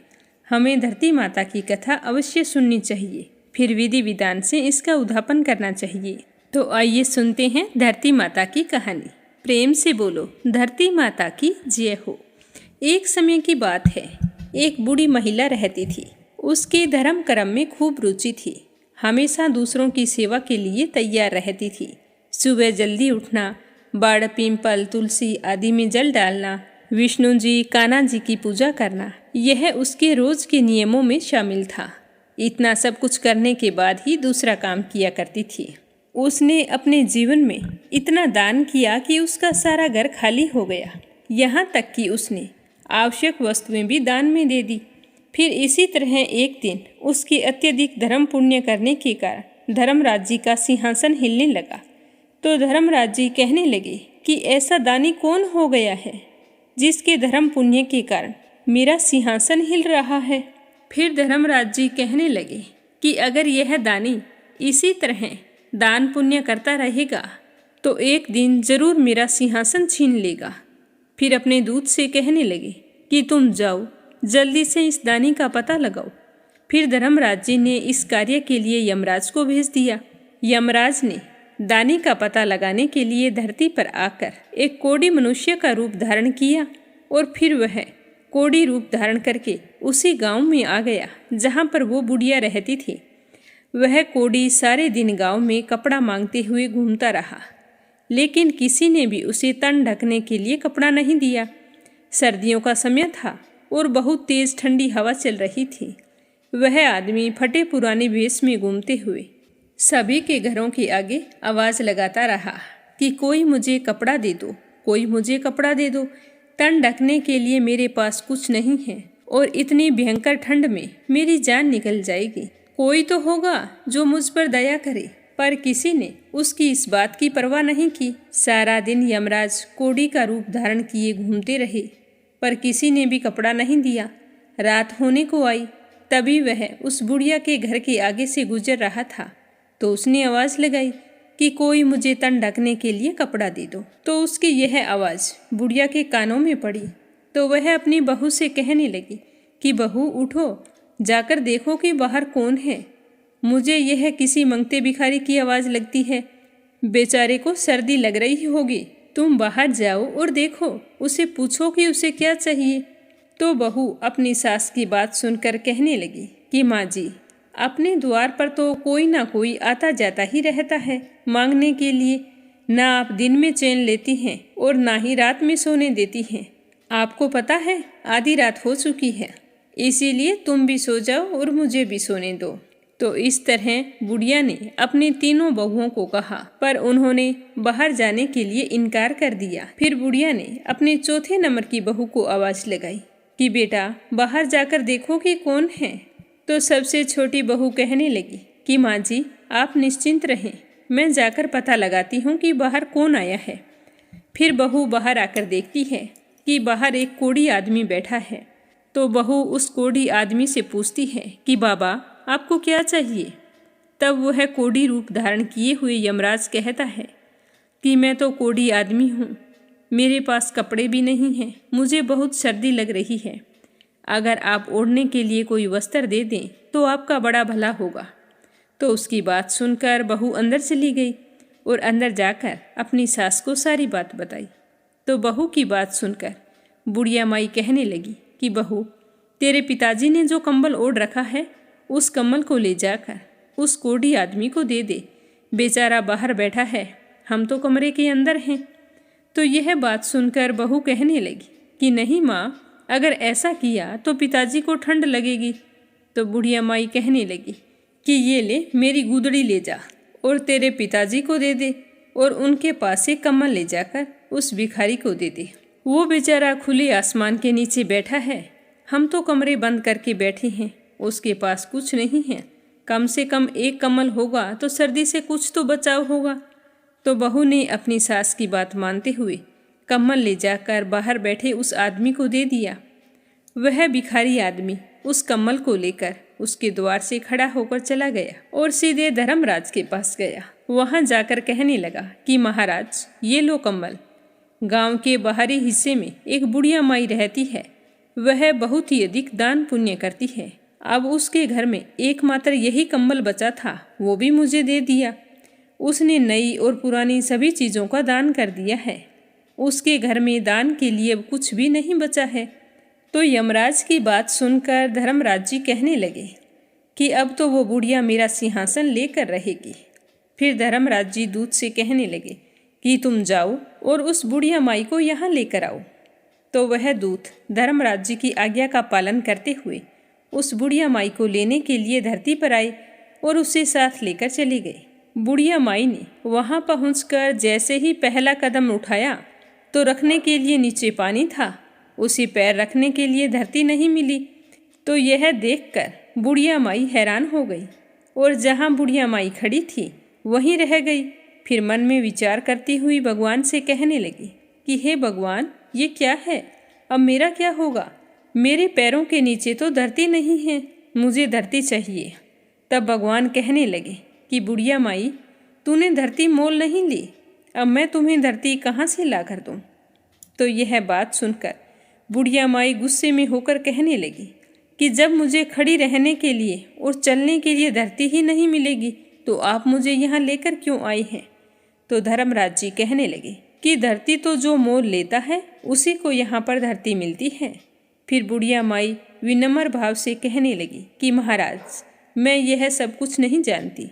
हमें धरती माता की कथा अवश्य सुननी चाहिए, फिर विधि विधान से इसका उद्धापन करना चाहिए। तो आइए सुनते हैं धरती माता की कहानी। प्रेम से बोलो धरती माता की जय हो। एक समय की बात है, एक बूढ़ी महिला रहती थी। उसकी धर्म कर्म में खूब रुचि थी, हमेशा दूसरों की सेवा के लिए तैयार रहती थी। सुबह जल्दी उठना, बाड़, पीपल, तुलसी आदि में जल डालना, विष्णु जी, कान्हा जी की पूजा करना, यह उसके रोज के नियमों में शामिल था। इतना सब कुछ करने के बाद ही दूसरा काम किया करती थी। उसने अपने जीवन में इतना दान किया कि उसका सारा घर खाली हो गया। यहाँ तक कि उसने आवश्यक वस्तुएं भी दान में दे दी। फिर इसी तरह एक दिन उसके अत्यधिक धर्म पुण्य करने के कारण धर्मराज जी का सिंहासन हिलने लगा। तो धर्मराज जी कहने लगे कि ऐसा दानी कौन हो गया है जिसके धर्म पुण्य के कारण मेरा सिंहासन हिल रहा है। फिर धर्मराज जी कहने लगे कि अगर यह दानी इसी तरह दान पुण्य करता रहेगा तो एक दिन जरूर मेरा सिंहासन छीन लेगा। फिर अपने दूत से कहने लगे कि तुम जाओ, जल्दी से इस दानी का पता लगाओ। फिर धर्मराज जी ने इस कार्य के लिए यमराज को भेज दिया। यमराज ने दानी का पता लगाने के लिए धरती पर आकर एक कोढ़ी मनुष्य का रूप धारण किया और फिर वह कोढ़ी रूप धारण करके उसी गांव में आ गया जहां पर वो बुढ़िया रहती थी। वह कोढ़ी सारे दिन गांव में कपड़ा मांगते हुए घूमता रहा, लेकिन किसी ने भी उसे तन ढकने के लिए कपड़ा नहीं दिया। सर्दियों का समय था और बहुत तेज ठंडी हवा चल रही थी। वह आदमी फटे पुराने वेश में घूमते हुए सभी के घरों के आगे आवाज लगाता रहा कि कोई मुझे कपड़ा दे दो, कोई मुझे कपड़ा दे दो। तन ढकने के लिए मेरे पास कुछ नहीं है और इतनी भयंकर ठंड में मेरी जान निकल जाएगी। कोई तो होगा जो मुझ पर दया करे। पर किसी ने उसकी इस बात की परवाह नहीं की। सारा दिन यमराज कोढ़ी का रूप धारण किए घूमते रहे, पर किसी ने भी कपड़ा नहीं दिया। रात होने को आई, तभी वह उस बुढ़िया के घर के आगे से गुजर रहा था। तो उसने आवाज लगाई कि कोई मुझे तन ढकने के लिए कपड़ा दे दो। तो उसकी यह आवाज बुढ़िया के कानों में पड़ी। तो वह अपनी बहू से कहने लगी कि बहू उठो, जाकर देखो कि बाहर कौन है। मुझे यह किसी मंगते भिखारी की आवाज लगती है। बेचारे को सर्दी लग रही होगी, तुम बाहर जाओ और देखो, उसे पूछो कि उसे क्या चाहिए। तो बहू अपनी सास की बात सुनकर कहने लगी कि माँ जी, अपने द्वार पर तो कोई ना कोई आता जाता ही रहता है मांगने के लिए। ना आप दिन में चैन लेती हैं और ना ही रात में सोने देती हैं। आपको पता है आधी रात हो चुकी है, इसीलिए तुम भी सो जाओ और मुझे भी सोने दो। तो इस तरह बुढ़िया ने अपनी तीनों बहुओं को कहा, पर उन्होंने बाहर जाने के लिए इनकार कर दिया। फिर बुढ़िया ने अपने चौथे नंबर की बहू को आवाज लगाई कि बेटा बाहर जाकर देखो कि कौन है। तो सबसे छोटी बहू कहने लगी कि माँ जी, आप निश्चिंत रहें, मैं जाकर पता लगाती हूँ कि बाहर कौन आया है। फिर बहू बाहर आकर देखती है कि बाहर एक कोढ़ी आदमी बैठा है। तो बहू उस कोढ़ी आदमी से पूछती है कि बाबा, आपको क्या चाहिए। तब वह कोढ़ी रूप धारण किए हुए यमराज कहता है कि मैं तो कोढ़ी आदमी हूँ, मेरे पास कपड़े भी नहीं हैं, मुझे बहुत सर्दी लग रही है। अगर आप ओढ़ने के लिए कोई वस्त्र दे दें तो आपका बड़ा भला होगा। तो उसकी बात सुनकर बहू अंदर चली गई और अंदर जाकर अपनी सास को सारी बात बताई। तो बहू की बात सुनकर बुढ़िया माई कहने लगी कि बहू, तेरे पिताजी ने जो कंबल ओढ़ रखा है उस कंबल को ले जाकर उस कोढ़ी आदमी को दे दे। बेचारा बाहर बैठा है, हम तो कमरे के अंदर हैं। तो यह बात सुनकर बहू कहने लगी कि नहीं माँ, अगर ऐसा किया तो पिताजी को ठंड लगेगी। तो बुढ़िया माई कहने लगी कि ये ले, मेरी गुदड़ी ले जा और तेरे पिताजी को दे दे और उनके पास से कम्बल ले जाकर उस भिखारी को दे दे। वो बेचारा खुले आसमान के नीचे बैठा है, हम तो कमरे बंद करके बैठे हैं, उसके पास कुछ नहीं है। कम से कम एक कम्बल होगा तो सर्दी से कुछ तो बचाव होगा। तो बहू ने अपनी सास की बात मानते हुए कम्बल ले जाकर बाहर बैठे उस आदमी को दे दिया। वह भिखारी आदमी उस कम्बल को लेकर उसके द्वार से खड़ा होकर चला गया और सीधे धर्मराज के पास गया। वहां जाकर कहने लगा कि महाराज, ये लो कम्बल। गांव के बाहरी हिस्से में एक बुढ़िया माई रहती है, वह बहुत ही अधिक दान पुण्य करती है। अब उसके घर में एकमात्र यही कम्बल बचा था, वो भी मुझे दे दिया। उसने नई और पुरानी सभी चीज़ों का दान कर दिया है। उसके घर में दान के लिए अब कुछ भी नहीं बचा है। तो यमराज की बात सुनकर धर्मराज जी कहने लगे कि अब तो वो बुढ़िया मेरा सिंहासन लेकर रहेगी। फिर धर्मराज जी दूत से कहने लगे कि तुम जाओ और उस बुढ़िया माई को यहाँ लेकर आओ। तो वह दूत धर्मराज जी की आज्ञा का पालन करते हुए उस बुढ़िया माई को लेने के लिए धरती पर आए और उसे साथ लेकर चले गए। बुढ़िया माई ने वहाँ पहुँचकर जैसे ही पहला कदम उठाया तो रखने के लिए नीचे पानी था, उसे पैर रखने के लिए धरती नहीं मिली। तो यह देखकर बुढ़िया माई हैरान हो गई और जहाँ बुढ़िया माई खड़ी थी वहीं रह गई। फिर मन में विचार करती हुई भगवान से कहने लगी कि हे भगवान, ये क्या है, अब मेरा क्या होगा? मेरे पैरों के नीचे तो धरती नहीं है, मुझे धरती चाहिए। तब भगवान कहने लगे कि बुढ़िया माई, तूने धरती मोल नहीं ली, अब मैं तुम्हें धरती कहाँ से ला कर दूँ? तो यह बात सुनकर बुढ़िया माई गुस्से में होकर कहने लगी कि जब मुझे खड़ी रहने के लिए और चलने के लिए धरती ही नहीं मिलेगी तो आप मुझे यहाँ लेकर क्यों आए हैं? तो धर्मराज जी कहने लगे कि धरती तो जो मोल लेता है उसी को यहाँ पर धरती मिलती है। फिर बुढ़िया माई विनम्र भाव से कहने लगी कि महाराज, मैं यह सब कुछ नहीं जानती,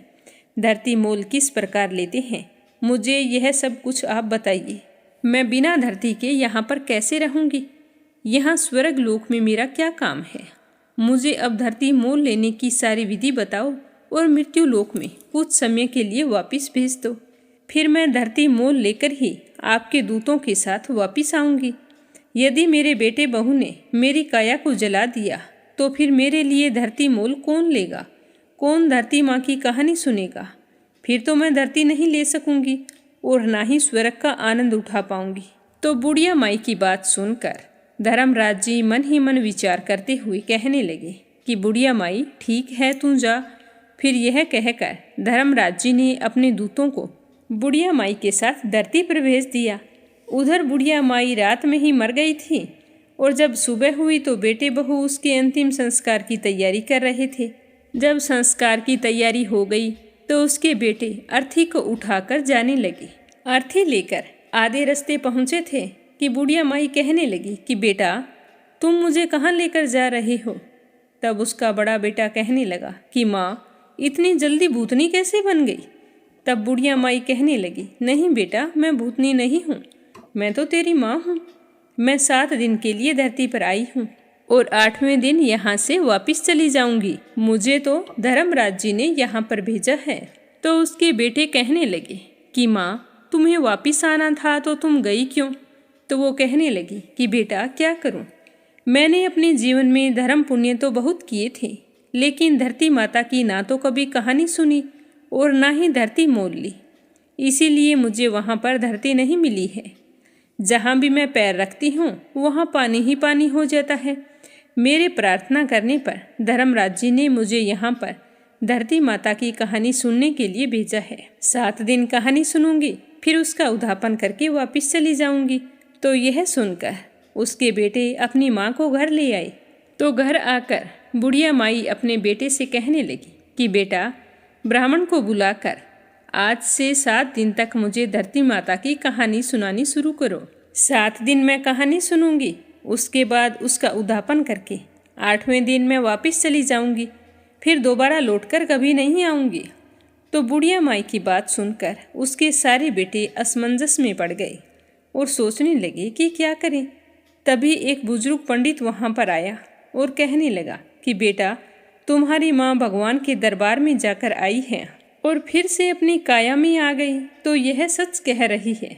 धरती मोल किस प्रकार लेते हैं, मुझे यह सब कुछ आप बताइए। मैं बिना धरती के यहाँ पर कैसे रहूँगी? यहाँ स्वर्ग लोक में मेरा क्या काम है? मुझे अब धरती मोल लेने की सारी विधि बताओ और मृत्यु लोक में कुछ समय के लिए वापस भेज दो। फिर मैं धरती मोल लेकर ही आपके दूतों के साथ वापस आऊँगी। यदि मेरे बेटे बहू ने मेरी काया को जला दिया तो फिर मेरे लिए धरती मोल कौन लेगा? कौन धरती माँ की कहानी सुनेगा? फिर तो मैं धरती नहीं ले सकूँगी और ना ही स्वर्ग का आनंद उठा पाऊँगी। तो बुढ़िया माई की बात सुनकर धर्मराज जी मन ही मन विचार करते हुए कहने लगे कि बुढ़िया माई, ठीक है, तू जा। फिर यह कहकर धर्मराज जी ने अपने दूतों को बुढ़िया माई के साथ धरती पर भेज दिया। उधर बुढ़िया माई रात में ही मर गई थी और जब सुबह हुई तो बेटे बहू उसके अंतिम संस्कार की तैयारी कर रहे थे। जब संस्कार की तैयारी हो गई तो उसके बेटे अर्थी को उठाकर जाने लगे। अर्थी लेकर आधे रास्ते पहुँचे थे कि बुढ़िया माई कहने लगी कि बेटा, तुम मुझे कहाँ लेकर जा रहे हो? तब उसका बड़ा बेटा कहने लगा कि माँ, इतनी जल्दी भूतनी कैसे बन गई? तब बुढ़िया माई कहने लगी, नहीं बेटा, मैं भूतनी नहीं हूँ, मैं तो तेरी माँ हूँ। मैं 7 दिन के लिए धरती पर आई हूँ और 8वें दिन यहाँ से वापस चली जाऊँगी। मुझे तो धर्मराज जी ने यहाँ पर भेजा है। तो उसके बेटे कहने लगे कि माँ, तुम्हें वापस आना था तो तुम गई क्यों? तो वो कहने लगी कि बेटा, क्या करूँ, मैंने अपने जीवन में धर्म पुण्य तो बहुत किए थे, लेकिन धरती माता की ना तो कभी कहानी सुनी और ना ही धरती मोल ली, इसीलिए मुझे वहाँ पर धरती नहीं मिली है। जहाँ भी मैं पैर रखती हूँ वहाँ पानी ही पानी हो जाता है। मेरे प्रार्थना करने पर धर्मराज जी ने मुझे यहाँ पर धरती माता की कहानी सुनने के लिए भेजा है। 7 दिन कहानी सुनूंगी, फिर उसका उद्यापन करके वापस चली जाऊंगी। तो यह सुनकर उसके बेटे अपनी माँ को घर ले आए। तो घर आकर बुढ़िया माई अपने बेटे से कहने लगी कि बेटा, ब्राह्मण को बुलाकर आज से 7 दिन तक मुझे धरती माता की कहानी सुनानी शुरू करो। 7 दिन मैं कहानी सुनूंगी, उसके बाद उसका उद्यापन करके 8वें दिन मैं वापस चली जाऊंगी, फिर दोबारा लौटकर कभी नहीं आऊंगी। तो बुढ़िया माई की बात सुनकर उसके सारे बेटे असमंजस में पड़ गए और सोचने लगे कि क्या करें। तभी एक बुजुर्ग पंडित वहाँ पर आया और कहने लगा कि बेटा, तुम्हारी माँ भगवान के दरबार में जाकर आई है और फिर से अपनी काया में आ गई, तो यह सच कह रही है।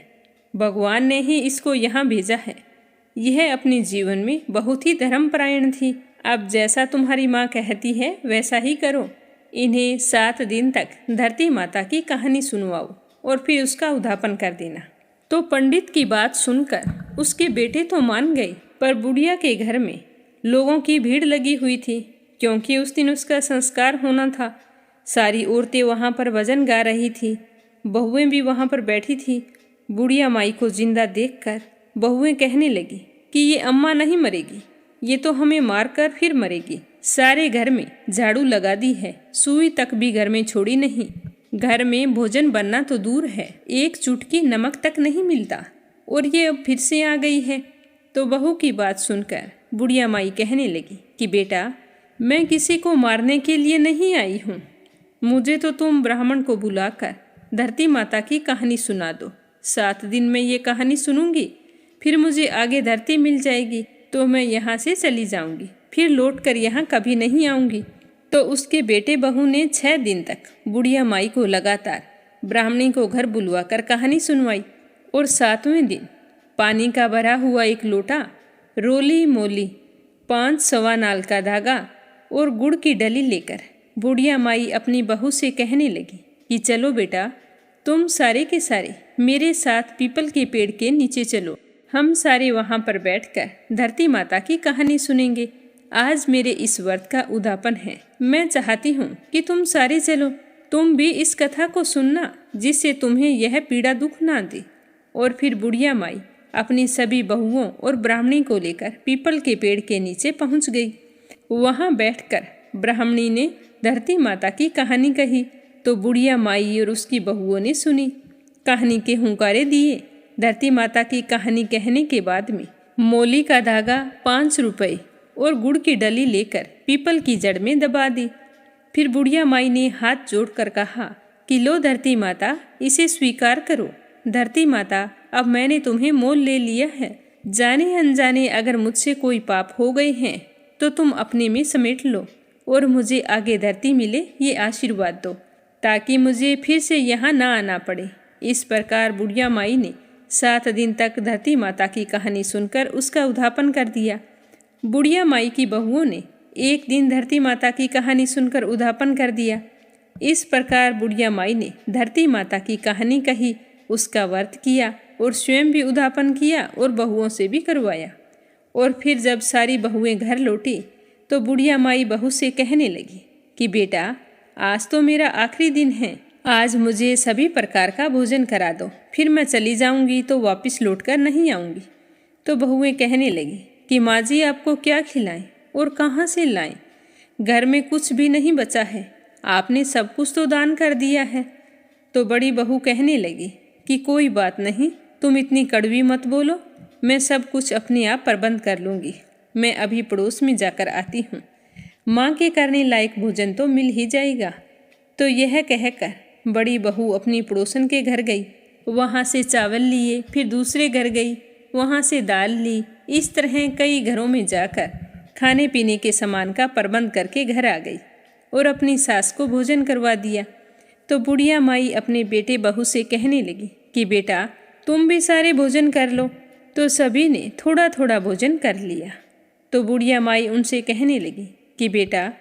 भगवान ने ही इसको यहाँ भेजा है। यह अपने जीवन में बहुत ही धर्मपरायण थी। अब जैसा तुम्हारी माँ कहती है वैसा ही करो। इन्हें 7 दिन तक धरती माता की कहानी सुनवाओ और फिर उसका उद्यापन कर देना। तो पंडित की बात सुनकर उसके बेटे तो मान गए, पर बुढ़िया के घर में लोगों की भीड़ लगी हुई थी, क्योंकि उस दिन उसका संस्कार होना था। सारी औरतें वहाँ पर भजन गा रही थी, बहुएं भी वहाँ पर बैठी थी। बुढ़िया माई को जिंदा देखकर बहुएं कहने लगी कि ये अम्मा नहीं मरेगी, ये तो हमें मारकर फिर मरेगी। सारे घर में झाड़ू लगा दी है, सुई तक भी घर में छोड़ी नहीं। घर में भोजन बनना तो दूर है, एक चुटकी नमक तक नहीं मिलता, और ये अब फिर से आ गई है। तो बहू की बात सुनकर बुढ़िया माई कहने लगी कि बेटा, मैं किसी को मारने के लिए नहीं आई हूँ। मुझे तो तुम ब्राह्मण को बुलाकर धरती माता की कहानी सुना दो। 7 दिन में ये कहानी सुनूंगी, फिर मुझे आगे धरती मिल जाएगी तो मैं यहाँ से चली जाऊंगी, फिर लौट कर यहाँ कभी नहीं आऊंगी। तो उसके बेटे बहू ने 6 दिन तक बुढ़िया माई को लगातार ब्राह्मणी को घर बुलवा कर कहानी सुनवाई। और 7वें दिन पानी का भरा हुआ एक लोटा, रोली मोली 5 सवा नाल का धागा और गुड़ की डली लेकर बुढ़िया माई अपनी बहू से कहने लगी कि चलो बेटा, तुम सारे के सारे मेरे साथ पीपल के पेड़ के नीचे चलो। हम सारे वहाँ पर बैठकर धरती माता की कहानी सुनेंगे। आज मेरे इस व्रत का उद्यापन है। मैं चाहती हूँ कि तुम सारे चलो। तुम भी इस कथा को सुनना, जिससे तुम्हें यह पीड़ा दुख ना दे। और फिर बुढ़िया माई अपनी सभी बहुओं और ब्राह्मणी को लेकर पीपल के पेड़ के नीचे पहुँच गई। वहाँ बैठकर ब्राह्मणी ने धरती माता की कहानी कही तो बुढ़िया माई और उसकी बहुओं ने सुनी। कहानी के हुंकारे दिए। धरती माता की कहानी कहने के बाद में मोली का धागा 5 रुपए और गुड़ की डली लेकर पीपल की जड़ में दबा दी। फिर बुढ़िया माई ने हाथ जोड़कर कहा कि लो धरती माता, इसे स्वीकार करो। धरती माता, अब मैंने तुम्हें मोल ले लिया है। जाने अनजाने अगर मुझसे कोई पाप हो गए हैं तो तुम अपने में समेट लो और मुझे आगे धरती मिले ये आशीर्वाद दो, ताकि मुझे फिर से यहाँ ना आना पड़े। इस प्रकार बुढ़िया माई ने 7 दिन तक धरती माता की कहानी सुनकर उसका उद्यापन कर दिया। बुढ़िया माई की बहुओं ने एक दिन धरती माता की कहानी सुनकर उद्यापन कर दिया। इस प्रकार बुढ़िया माई ने धरती माता की कहानी कही, उसका व्रत किया और स्वयं भी उद्यापन किया और बहुओं से भी करवाया। और फिर जब सारी बहुएं घर लौटी तो बुढ़िया माई बहू से कहने लगी कि बेटा, आज तो मेरा आखिरी दिन है। आज मुझे सभी प्रकार का भोजन करा दो, फिर मैं चली जाऊंगी तो वापस लौटकर नहीं आऊंगी। तो बहुएं कहने लगी कि माँ जी, आपको क्या खिलाएं और कहाँ से लाएं? घर में कुछ भी नहीं बचा है, आपने सब कुछ तो दान कर दिया है। तो बड़ी बहू कहने लगी कि कोई बात नहीं, तुम इतनी कड़वी मत बोलो, मैं सब कुछ अपने आप प्रबंध कर लूँगी। मैं अभी पड़ोस में जाकर आती हूँ, माँ के करने लायक भोजन तो मिल ही जाएगा। तो यह कहकर बड़ी बहू अपनी पड़ोसन के घर गई, वहाँ से चावल लिए, फिर दूसरे घर गई, वहाँ से दाल ली। इस तरह कई घरों में जाकर खाने पीने के सामान का प्रबंध करके घर आ गई और अपनी सास को भोजन करवा दिया। तो बुढ़िया माई अपने बेटे बहू से कहने लगी कि बेटा, तुम भी सारे भोजन कर लो। तो सभी ने थोड़ा थोड़ा भोजन कर लिया। तो बुढ़िया माई उनसे कहने लगी कि बेटा,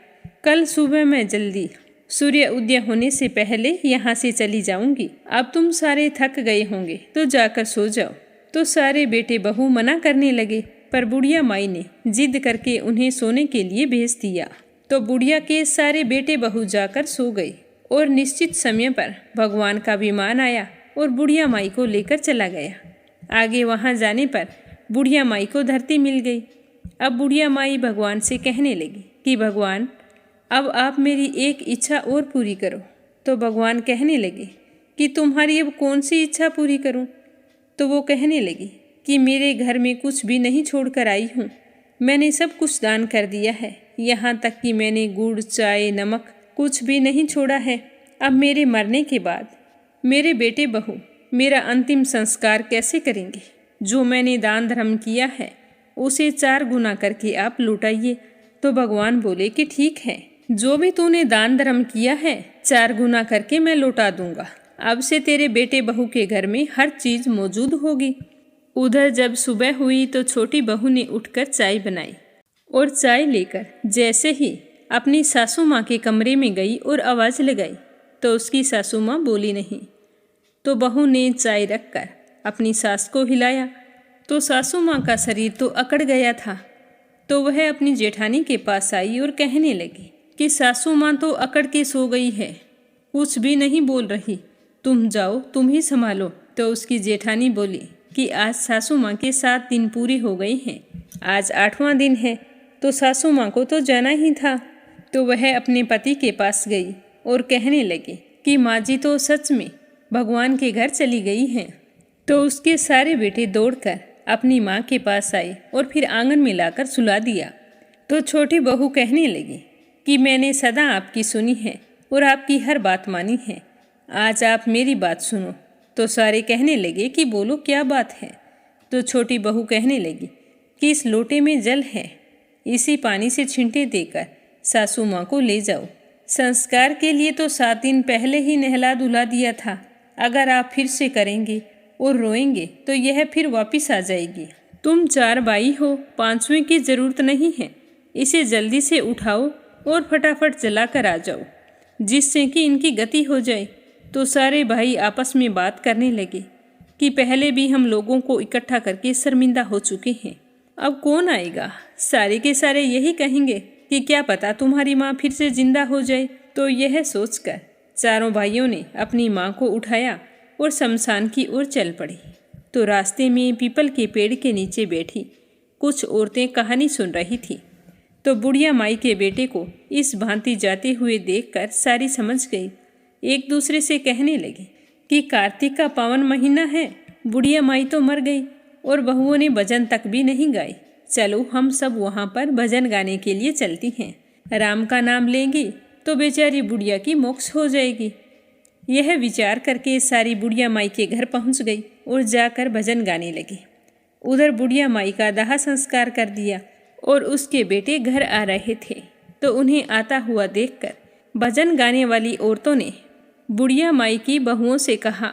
कल सुबह मैं जल्दी सूर्य उदय होने से पहले यहाँ से चली जाऊंगी। अब तुम सारे थक गए होंगे तो जाकर सो जाओ। तो सारे बेटे बहू मना करने लगे, पर बुढ़िया माई ने जिद करके उन्हें सोने के लिए भेज दिया। तो बुढ़िया के सारे बेटे बहू जाकर सो गए और निश्चित समय पर भगवान का विमान आया और बुढ़िया माई को लेकर चला गया। आगे वहाँ जाने पर बुढ़िया माई को धरती मिल गई। अब बुढ़िया माई भगवान से कहने लगी कि भगवान, अब आप मेरी एक इच्छा और पूरी करो। तो भगवान कहने लगे कि तुम्हारी अब कौन सी इच्छा पूरी करूं? तो वो कहने लगी कि मेरे घर में कुछ भी नहीं छोड़कर आई हूँ। मैंने सब कुछ दान कर दिया है, यहाँ तक कि मैंने गुड़, चाय, नमक कुछ भी नहीं छोड़ा है। अब मेरे मरने के बाद मेरे बेटे बहू मेरा अंतिम संस्कार कैसे करेंगे? जो मैंने दान धर्म किया है उसे 4 गुना करके आप लौटाइए। तो भगवान बोले कि ठीक है, जो भी तूने दान धर्म किया है 4 गुना करके मैं लौटा दूंगा। अब से तेरे बेटे बहू के घर में हर चीज मौजूद होगी। उधर जब सुबह हुई तो छोटी बहू ने उठकर चाय बनाई और चाय लेकर जैसे ही अपनी सासू माँ के कमरे में गई और आवाज़ लगाई तो उसकी सासू माँ बोली नहीं। तो बहू ने चाय रखकर अपनी सास को हिलाया तो सासू माँ का शरीर तो अकड़ गया था। तो वह अपनी जेठानी के पास आई और कहने लगी कि सासू माँ तो अकड़ के सो गई है, कुछ भी नहीं बोल रही, तुम जाओ, तुम ही संभालो। तो उसकी जेठानी बोली कि आज सासू माँ के 7 दिन पूरे हो गए हैं, आज 8वां दिन है, तो सासू माँ को तो जाना ही था। तो वह अपने पति के पास गई और कहने लगी कि माँ जी तो सच में भगवान के घर चली गई हैं। तो उसके सारे बेटे दौड़कर अपनी माँ के पास आई और फिर आंगन में लाकर सुला दिया। तो छोटी बहू कहने लगी कि मैंने सदा आपकी सुनी है और आपकी हर बात मानी है, आज आप मेरी बात सुनो। तो सारे कहने लगे कि बोलो क्या बात है। तो छोटी बहू कहने लगी कि इस लोटे में जल है, इसी पानी से छींटे देकर सासू माँ को ले जाओ। संस्कार के लिए तो 7 दिन पहले ही नहला धुला दिया था, अगर आप फिर से करेंगे और रोएंगे तो यह फिर वापस आ जाएगी। तुम 4 भाई हो, 5वें की जरूरत नहीं है। इसे जल्दी से उठाओ और फटाफट जलाकर आ जाओ, जिससे कि इनकी गति हो जाए। तो सारे भाई आपस में बात करने लगे कि पहले भी हम लोगों को इकट्ठा करके शर्मिंदा हो चुके हैं, अब कौन आएगा। सारे के सारे यही कहेंगे कि क्या पता तुम्हारी माँ फिर से जिंदा हो जाए। तो यह सोचकर चारों भाइयों ने अपनी माँ को उठाया और शमशान की ओर चल पड़ी। तो रास्ते में पीपल के पेड़ के नीचे बैठी कुछ औरतें कहानी सुन रही थी। तो बुढ़िया माई के बेटे को इस भांति जाते हुए देखकर सारी समझ गई। एक दूसरे से कहने लगी कि कार्तिक का पावन महीना है, बुढ़िया माई तो मर गई और बहुओं ने भजन तक भी नहीं गाई। चलो हम सब वहाँ पर भजन गाने के लिए चलती हैं। राम का नाम लेंगी तो बेचारी बुढ़िया की मोक्ष हो जाएगी। यह विचार करके सारी बुढ़िया माई के घर पहुँच गई और जाकर भजन गाने लगी। उधर बुढ़िया माई का दाह संस्कार कर दिया और उसके बेटे घर आ रहे थे। तो उन्हें आता हुआ देखकर भजन गाने वाली औरतों ने बुढ़िया माई की बहुओं से कहा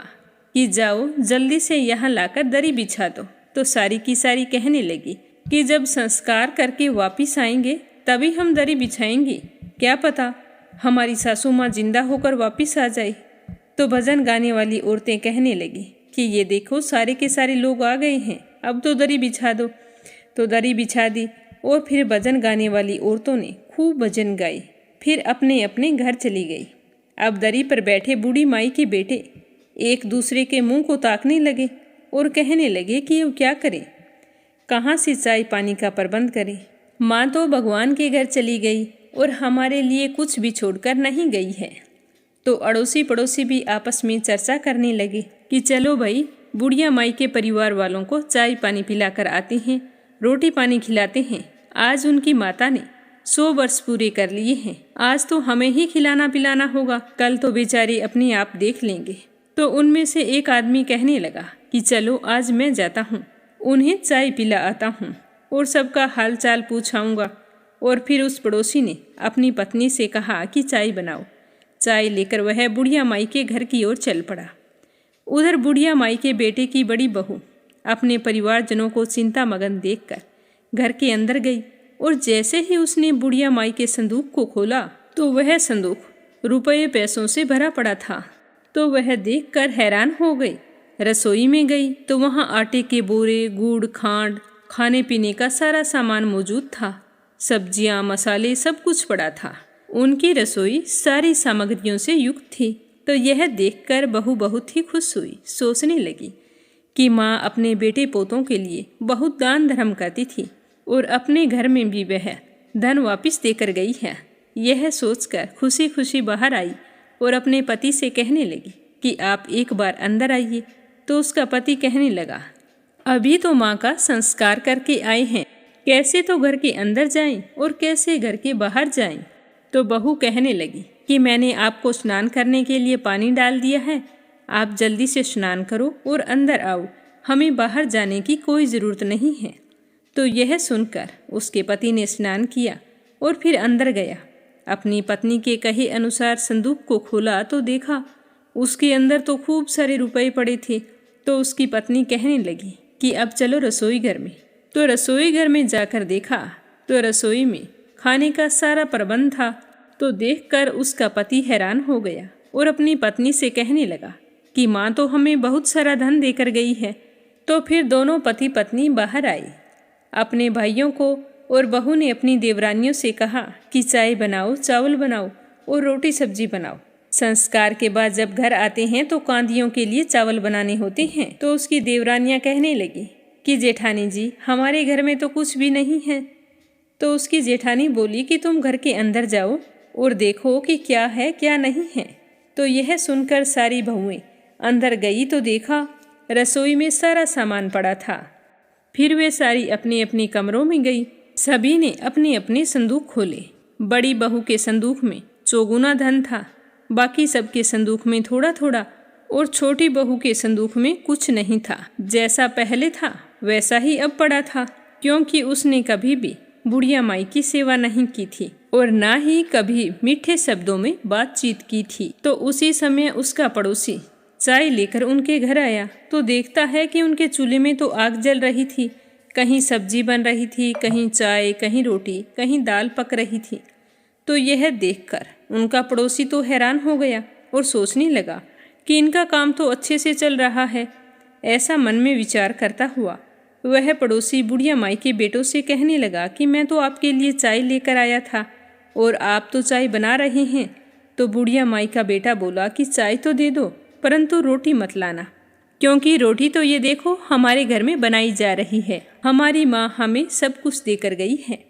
कि जाओ जल्दी से यहाँ लाकर दरी बिछा दो। तो सारी की सारी कहने लगी कि जब संस्कार करके वापिस आएंगे तभी हम दरी बिछाएंगे, क्या पता हमारी सासू माँ जिंदा होकर वापिस आ जाए। तो भजन गाने वाली औरतें कहने लगी कि ये देखो सारे के सारे लोग आ गए हैं, अब तो दरी बिछा दो। तो दरी बिछा दी और फिर भजन गाने वाली औरतों ने खूब भजन गाए, फिर अपने अपने घर चली गई। अब दरी पर बैठे बूढ़ी माई के बेटे एक दूसरे के मुंह को ताकने लगे और कहने लगे कि अब क्या करें, कहाँ से चाय पानी का प्रबंध करें। माँ तो भगवान के घर चली गई और हमारे लिए कुछ भी छोड़कर नहीं गई है। तो अड़ोसी पड़ोसी भी आपस में चर्चा करने लगे कि चलो भाई बुढ़िया माई के परिवार वालों को चाय पानी पिलाकर आते हैं, रोटी पानी खिलाते हैं। आज उनकी माता ने 100 वर्ष पूरे कर लिए हैं, आज तो हमें ही खिलाना पिलाना होगा, कल तो बेचारे अपने आप देख लेंगे। तो उनमें से एक आदमी कहने लगा कि चलो आज मैं जाता हूँ, उन्हें चाय पिला आता हूँ और सबका हाल चाल पूछाऊँगा। और फिर उस पड़ोसी ने अपनी पत्नी से कहा कि चाय बनाओ। चाय लेकर वह बुढ़िया माई के घर की ओर चल पड़ा। उधर बुढ़िया माई के बेटे की बड़ी बहू अपने परिवारजनों को चिंता मगन देखकर घर के अंदर गई और जैसे ही उसने बुढ़िया माई के संदूक को खोला तो वह संदूक रुपये पैसों से भरा पड़ा था। तो वह देखकर हैरान हो गई। रसोई में गई तो वहाँ आटे के बोरे, गुड़, खांड, खाने पीने का सारा सामान मौजूद था। सब्जियाँ, मसाले सब कुछ पड़ा था। उनकी रसोई सारी सामग्रियों से युक्त थी। तो यह देखकर बहू बहुत ही खुश हुई, सोचने लगी कि माँ अपने बेटे पोतों के लिए बहुत दान धर्म करती थी और अपने घर में भी वह धन वापस देकर गई है। यह सोचकर खुशी खुशी बाहर आई और अपने पति से कहने लगी कि आप एक बार अंदर आइए। तो उसका पति कहने लगा, अभी तो माँ का संस्कार करके आए हैं, कैसे तो घर के अंदर जाएं और कैसे घर के बाहर जाएं। तो बहू कहने लगी कि मैंने आपको स्नान करने के लिए पानी डाल दिया है, आप जल्दी से स्नान करो और अंदर आओ, हमें बाहर जाने की कोई ज़रूरत नहीं है। तो यह सुनकर उसके पति ने स्नान किया और फिर अंदर गया। अपनी पत्नी के कहे अनुसार संदूक को खोला तो देखा उसके अंदर तो खूब सारे रुपए पड़े थे। तो उसकी पत्नी कहने लगी कि अब चलो रसोई घर में। तो रसोई घर में जाकर देखा तो रसोई में खाने का सारा प्रबंध था। तो देखकर उसका पति हैरान हो गया और अपनी पत्नी से कहने लगा कि माँ तो हमें बहुत सारा धन देकर गई है। तो फिर दोनों पति पत्नी बाहर आए। अपने भाइयों को और बहू ने अपनी देवरानियों से कहा कि चाय बनाओ, चावल बनाओ और रोटी सब्जी बनाओ। संस्कार के बाद जब घर आते हैं तो कांदियों के लिए चावल बनाने होते हैं। तो उसकी देवरानियां कहने लगी कि जेठानी जी हमारे घर में तो कुछ भी नहीं है। तो उसकी जेठानी बोली कि तुम घर के अंदर जाओ और देखो कि क्या है क्या नहीं है। तो यह सुनकर सारी बहुएं अंदर गई तो देखा रसोई में सारा सामान पड़ा था। फिर वे सारी अपने अपने कमरों में गई। सभी ने अपने अपने संदूक खोले। बड़ी बहू के संदूक में चौगुना धन था, बाकी सबके संदूक में थोड़ा थोड़ा, और छोटी बहू के संदूक में कुछ नहीं था। जैसा पहले था वैसा ही अब पड़ा था, क्योंकि उसने कभी भी बुढ़िया माई की सेवा नहीं की थी और ना ही कभी मीठे शब्दों में बातचीत की थी। तो उसी समय उसका पड़ोसी चाय लेकर उनके घर आया तो देखता है कि उनके चूल्हे में तो आग जल रही थी, कहीं सब्जी बन रही थी, कहीं चाय, कहीं रोटी, कहीं दाल पक रही थी। तो यह देखकर उनका पड़ोसी तो हैरान हो गया और सोचने लगा कि इनका काम तो अच्छे से चल रहा है। ऐसा मन में विचार करता हुआ वह पड़ोसी बुढ़िया माई के बेटों से कहने लगा कि मैं तो आपके लिए चाय लेकर आया था और आप तो चाय बना रहे हैं। तो बुढ़िया माई का बेटा बोला कि चाय तो दे दो, परंतु रोटी मत लाना, क्योंकि रोटी तो ये देखो हमारे घर में बनाई जा रही है। हमारी माँ हमें सब कुछ देकर गई है।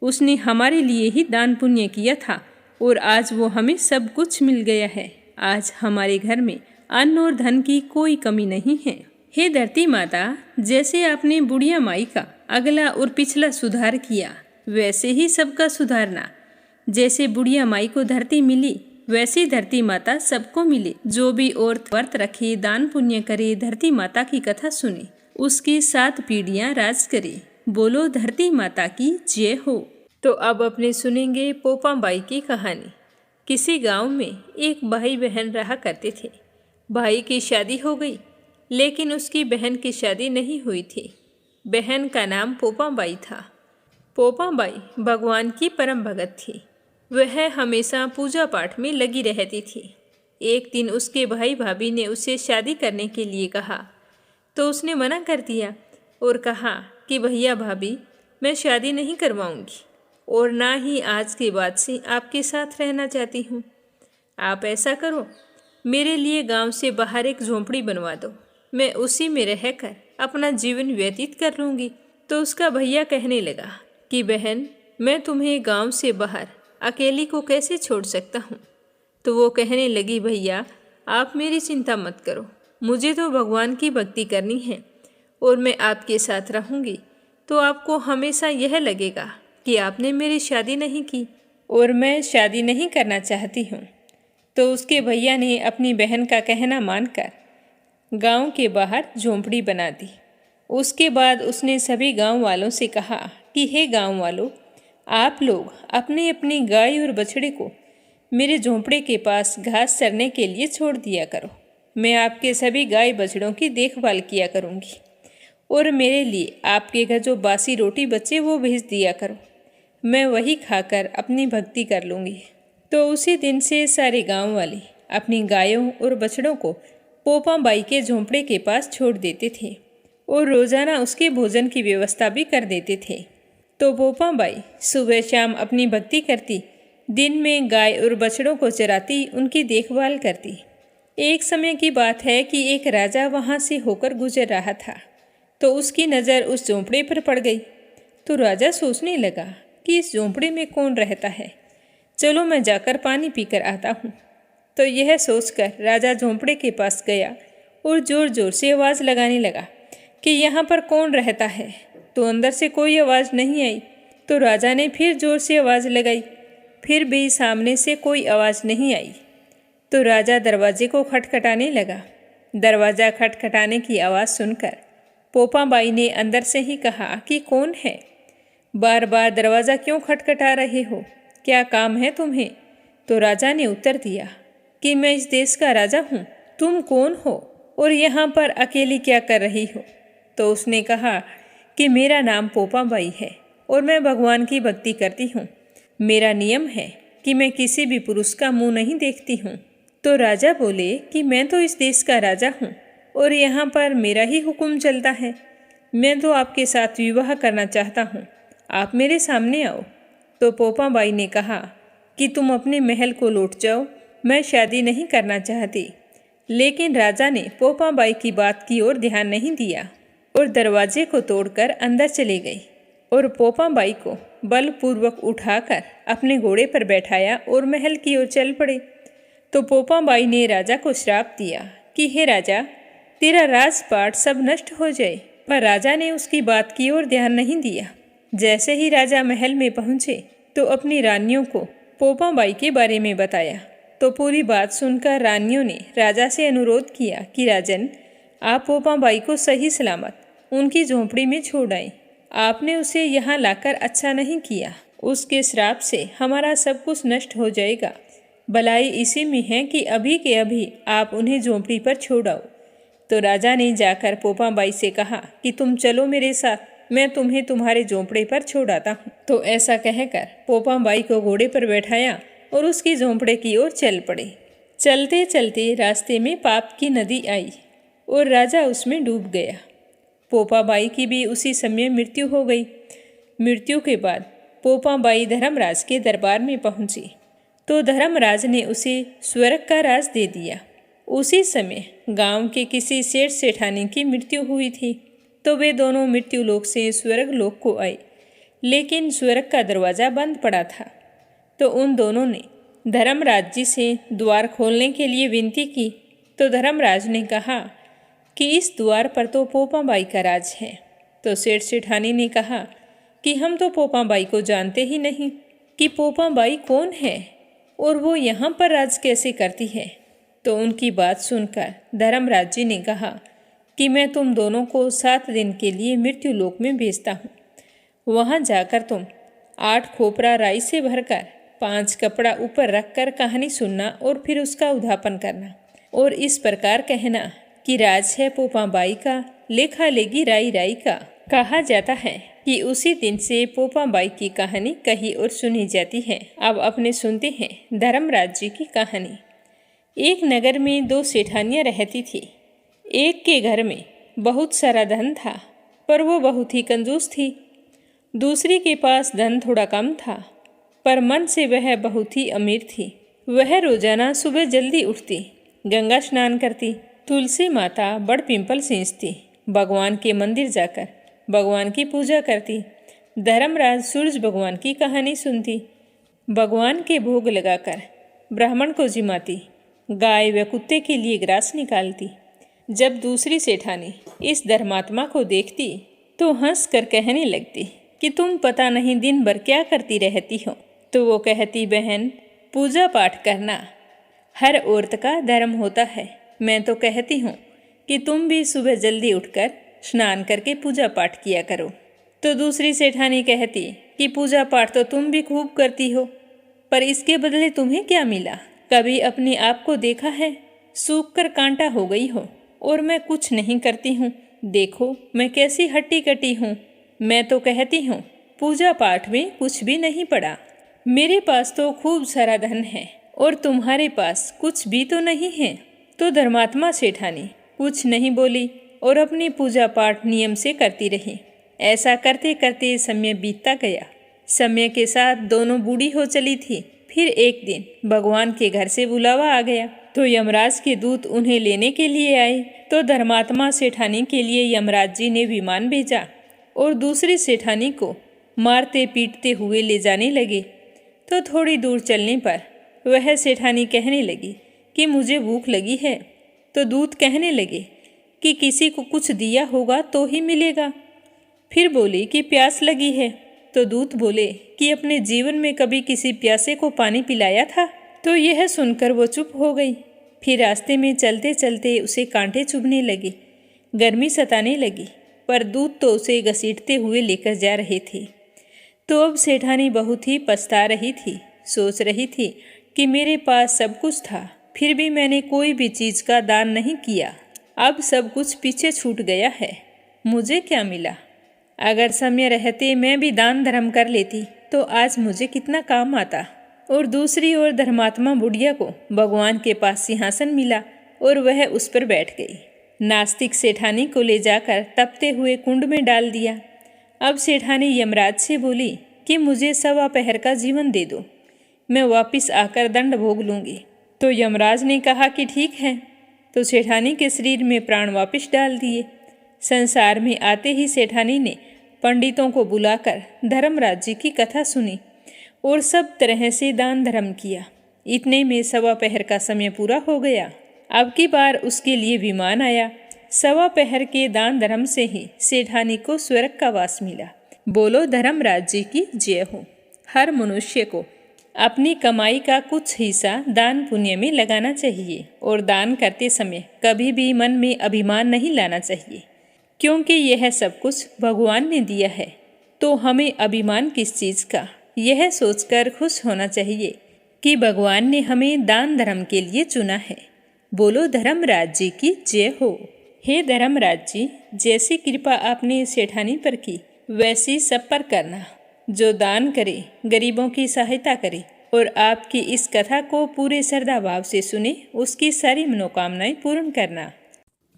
उसने हमारे लिए ही दान पुण्य किया था और आज वो हमें सब कुछ मिल गया है। आज हमारे घर में अन्न और धन की कोई कमी नहीं है। हे धरती माता, जैसे आपने बुढ़िया माई का अगला और पिछला सुधार किया, वैसे ही सबका सुधारना। जैसे बुढ़िया माई को धरती मिली, वैसी धरती माता सबको मिले। जो भी औरत व्रत रखे, दान पुण्य करे, धरती माता की कथा सुने, उसकी 7 पीढ़ियां राज करे। बोलो धरती माता की जय हो। तो अब अपने सुनेंगे पोपा बाई की कहानी। किसी गांव में एक भाई बहन रहा करते थे। भाई की शादी हो गई, लेकिन उसकी बहन की शादी नहीं हुई थी। बहन का नाम पोपा बाई था। पोपा बाई भगवान की परम भगत थी। वह हमेशा पूजा पाठ में लगी रहती थी। एक दिन उसके भाई भाभी ने उसे शादी करने के लिए कहा, तो उसने मना कर दिया और कहा कि भैया भाभी, मैं शादी नहीं करवाऊंगी और ना ही आज के बाद से आपके साथ रहना चाहती हूँ। आप ऐसा करो, मेरे लिए गांव से बाहर एक झोंपड़ी बनवा दो, मैं उसी में रहकर अपना जीवन व्यतीत कर लूँगी। तो उसका भैया कहने लगा कि बहन, मैं तुम्हें गांव से बाहर अकेली को कैसे छोड़ सकता हूँ। तो वो कहने लगी, भैया आप मेरी चिंता मत करो, मुझे तो भगवान की भक्ति करनी है और मैं आपके साथ रहूँगी। तो आपको हमेशा यह लगेगा कि आपने मेरी शादी नहीं की और मैं शादी नहीं करना चाहती हूँ। तो उसके भैया ने अपनी बहन का कहना मानकर गांव के बाहर झोंपड़ी बना दी। उसके बाद उसने सभी गांव वालों से कहा कि हे गांव वालों, आप लोग अपने अपनी गाय और बछड़े को मेरे झोंपड़े के पास घास चरने के लिए छोड़ दिया करो। मैं आपके सभी गाय बछड़ों की देखभाल किया करूँगी और मेरे लिए आपके घर जो बासी रोटी बचे वो भेज दिया करो, मैं वही खाकर अपनी भक्ति कर लूँगी। तो उसी दिन से सारे गांव वाले अपनी गायों और बछड़ों को पोपा बाई के झोंपड़े के पास छोड़ देते थे और रोजाना उसके भोजन की व्यवस्था भी कर देते थे। तो पोपा बाई सुबह शाम अपनी भक्ति करती, दिन में गाय और बछड़ों को चराती, उनकी देखभाल करती। एक समय की बात है कि एक राजा वहाँ से होकर गुजर रहा था, तो उसकी नज़र उस झोंपड़े पर पड़ गई। तो राजा सोचने लगा कि इस झोंपड़े में कौन रहता है, चलो मैं जाकर पानी पीकर आता हूँ। तो यह सोचकर राजा झोंपड़े के पास गया और ज़ोर ज़ोर से आवाज़ लगाने लगा कि यहाँ पर कौन रहता है। तो अंदर से कोई आवाज़ नहीं आई। तो राजा ने फिर ज़ोर से आवाज़ लगाई, फिर भी सामने से कोई आवाज़ नहीं आई। तो राजा दरवाजे को खटखटाने लगा। दरवाज़ा खटखटाने की आवाज़ सुनकर पोपा बाई ने अंदर से ही कहा कि कौन है, बार बार दरवाज़ा क्यों खटखटा रहे हो, क्या काम है तुम्हें। तो राजा ने उत्तर दिया कि मैं इस देश का राजा हूँ, तुम कौन हो और यहाँ पर अकेली क्या कर रही हो। तो उसने कहा कि मेरा नाम पोपा बाई है और मैं भगवान की भक्ति करती हूँ। मेरा नियम है कि मैं किसी भी पुरुष का मुंह नहीं देखती हूँ। तो राजा बोले कि मैं तो इस देश का राजा हूँ और यहाँ पर मेरा ही हुक्म चलता है। मैं तो आपके साथ विवाह करना चाहता हूँ, आप मेरे सामने आओ। तो पोपा बाई ने कहा कि तुम अपने महल को लौट जाओ, मैं शादी नहीं करना चाहती। लेकिन राजा ने पोपा बाई की बात की ओर ध्यान नहीं दिया और दरवाजे को तोड़कर अंदर चले गई और पोपा बाई को बलपूर्वक उठाकर अपने घोड़े पर बैठाया और महल की ओर चल पड़े। तो पोपा बाई ने राजा को श्राप दिया कि हे राजा, तेरा राजपाट सब नष्ट हो जाए पर राजा ने उसकी बात की ओर ध्यान नहीं दिया। जैसे ही राजा महल में पहुंचे तो अपनी रानियों को पोपाबाई के बारे में बताया। तो पूरी बात सुनकर रानियों ने राजा से अनुरोध किया कि राजन, आप पोपाबाई को सही सलामत उनकी झोंपड़ी में छोड़ आए। आपने उसे यहाँ लाकर अच्छा नहीं किया। उसके श्राप से हमारा सब कुछ नष्ट हो जाएगा। भलाई इसी में है कि अभी के अभी आप उन्हें झोंपड़ी पर छोड़ आओ। तो राजा ने जाकर पोपाबाई से कहा कि तुम चलो मेरे साथ, मैं तुम्हें तुम्हारे झोंपड़े पर छोड़ आता हूँ। तो ऐसा कहकर पोपाबाई को घोड़े पर बैठाया और उसकी झोंपड़े की ओर चल पड़े। चलते चलते रास्ते में पाप की नदी आई और राजा उसमें डूब गया। पोपाबाई की भी उसी समय मृत्यु हो गई। मृत्यु के बाद पोपाबाई धर्मराज के दरबार में पहुंची तो धर्मराज ने उसे स्वर्ग का राज दे दिया। उसी समय गांव के किसी सेठ सेठानी की मृत्यु हुई थी तो वे दोनों मृत्यु लोक से स्वर्ग लोक को आए, लेकिन स्वर्ग का दरवाज़ा बंद पड़ा था। तो उन दोनों ने धर्मराज जी से द्वार खोलने के लिए विनती की। तो धर्मराज ने कहा कि इस द्वार पर तो पोपाबाई का राज है। तो सेठ सेठानी ने कहा कि हम तो पोपाबाई को जानते ही नहीं कि पोपाबाई कौन है और वो यहाँ पर राज कैसे करती है। तो उनकी बात सुनकर धर्मराज जी ने कहा कि मैं तुम दोनों को 7 दिन के लिए मृत्यु लोक में भेजता हूँ। वहाँ जाकर तुम 8 खोपरा राई से भरकर 5 कपड़ा ऊपर रखकर कहानी सुनना और फिर उसका उद्यापन करना और इस प्रकार कहना कि राज है पोपाबाई का, लेखा लेगी राई राई का। कहा जाता है कि उसी दिन से पोपाबाई की कहानी कही और सुनी जाती है। अब अपने सुनते हैं धर्मराज जी की कहानी। एक नगर में 2 सेठानियाँ रहती थी। एक के घर में बहुत सारा धन था पर वो बहुत ही कंजूस थी। दूसरी के पास धन थोड़ा कम था पर मन से वह बहुत ही अमीर थी। वह रोजाना सुबह जल्दी उठती, गंगा स्नान करती, तुलसी माता बड़ पिंपल सींचती, भगवान के मंदिर जाकर भगवान की पूजा करती, धर्मराज सूरज भगवान की कहानी सुनती, भगवान के भोग लगाकर ब्राह्मण को जिमाती, गाय व कुत्ते के लिए ग्रास निकालती। जब दूसरी सेठानी इस धर्मात्मा को देखती तो हंस कर कहने लगती कि तुम पता नहीं दिन भर क्या करती रहती हो। तो वो कहती, बहन, पूजा पाठ करना हर औरत का धर्म होता है। मैं तो कहती हूँ कि तुम भी सुबह जल्दी उठकर स्नान करके पूजा पाठ किया करो। तो दूसरी सेठानी कहती कि पूजा पाठ तो तुम भी खूब करती हो, पर इसके बदले तुम्हें क्या मिला? कभी अपने आप को देखा है? सूख कर कांटा हो गई हो और मैं कुछ नहीं करती हूँ। देखो मैं कैसी हट्टी कटी हूँ। मैं तो कहती हूँ पूजा पाठ में कुछ भी नहीं पड़ा। मेरे पास तो खूब सारा धन है और तुम्हारे पास कुछ भी तो नहीं है। तो धर्मात्मा सेठानी कुछ नहीं बोली और अपनी पूजा पाठ नियम से करती रही। ऐसा करते करते समय बीतता गया। समय के साथ दोनों बूढ़ी हो चली थी। फिर एक दिन भगवान के घर से बुलावा आ गया तो यमराज के दूत उन्हें लेने के लिए आए। तो धर्मात्मा सेठानी के लिए यमराज जी ने विमान भेजा और दूसरी सेठानी को मारते पीटते हुए ले जाने लगे। तो थोड़ी दूर चलने पर वह सेठानी कहने लगी कि मुझे भूख लगी है। तो दूत कहने लगे कि किसी को कुछ दिया होगा तो ही मिलेगा। फिर बोली कि प्यास लगी है। तो दूत बोले कि अपने जीवन में कभी किसी प्यासे को पानी पिलाया था? तो यह सुनकर वो चुप हो गई। फिर रास्ते में चलते चलते उसे कांटे चुभने लगे, गर्मी सताने लगी, पर दूत तो उसे घसीटते हुए लेकर जा रहे थे। तो अब सेठानी बहुत ही पछता रही थी। सोच रही थी कि मेरे पास सब कुछ था, फिर भी मैंने कोई भी चीज़ का दान नहीं किया। अब सब कुछ पीछे छूट गया है, मुझे क्या मिला? अगर समय रहते मैं भी दान धर्म कर लेती तो आज मुझे कितना काम आता। और दूसरी ओर धर्मात्मा बुढ़िया को भगवान के पास सिंहासन मिला और वह उस पर बैठ गई। नास्तिक सेठानी को ले जाकर तपते हुए कुंड में डाल दिया। अब सेठानी यमराज से बोली कि मुझे 1.25 पहर का जीवन दे दो, मैं वापस आकर दंड भोग लूँगी। तो यमराज ने कहा कि ठीक है। तो सेठानी के शरीर में प्राण वापस डाल दिए। संसार में आते ही सेठानी ने पंडितों को बुलाकर धर्मराज जी की कथा सुनी और सब तरह से दान धर्म किया। इतने में 1.25 पहर का समय पूरा हो गया। अब की बार उसके लिए विमान आया सवा पहर के दान धर्म से ही सेठानी को स्वर्ग का वास मिला। बोलो धर्मराज जी की जय हो। हर मनुष्य को अपनी कमाई का कुछ हिस्सा दान पुण्य में लगाना चाहिए और दान करते समय कभी भी मन में अभिमान नहीं लाना चाहिए, क्योंकि यह सब कुछ भगवान ने दिया है, तो हमें अभिमान किस चीज़ का, यह सोचकर खुश होना चाहिए कि भगवान ने हमें दान धर्म के लिए चुना है। बोलो धर्मराज जी की जय हो। हे धर्मराज जी, जैसी कृपा आपने सेठानी पर की वैसी सब पर करना। जो दान करे, गरीबों की सहायता करे और आपकी इस कथा को पूरे श्रद्धा भाव से सुने, उसकी सारी मनोकामनाएं पूर्ण करना।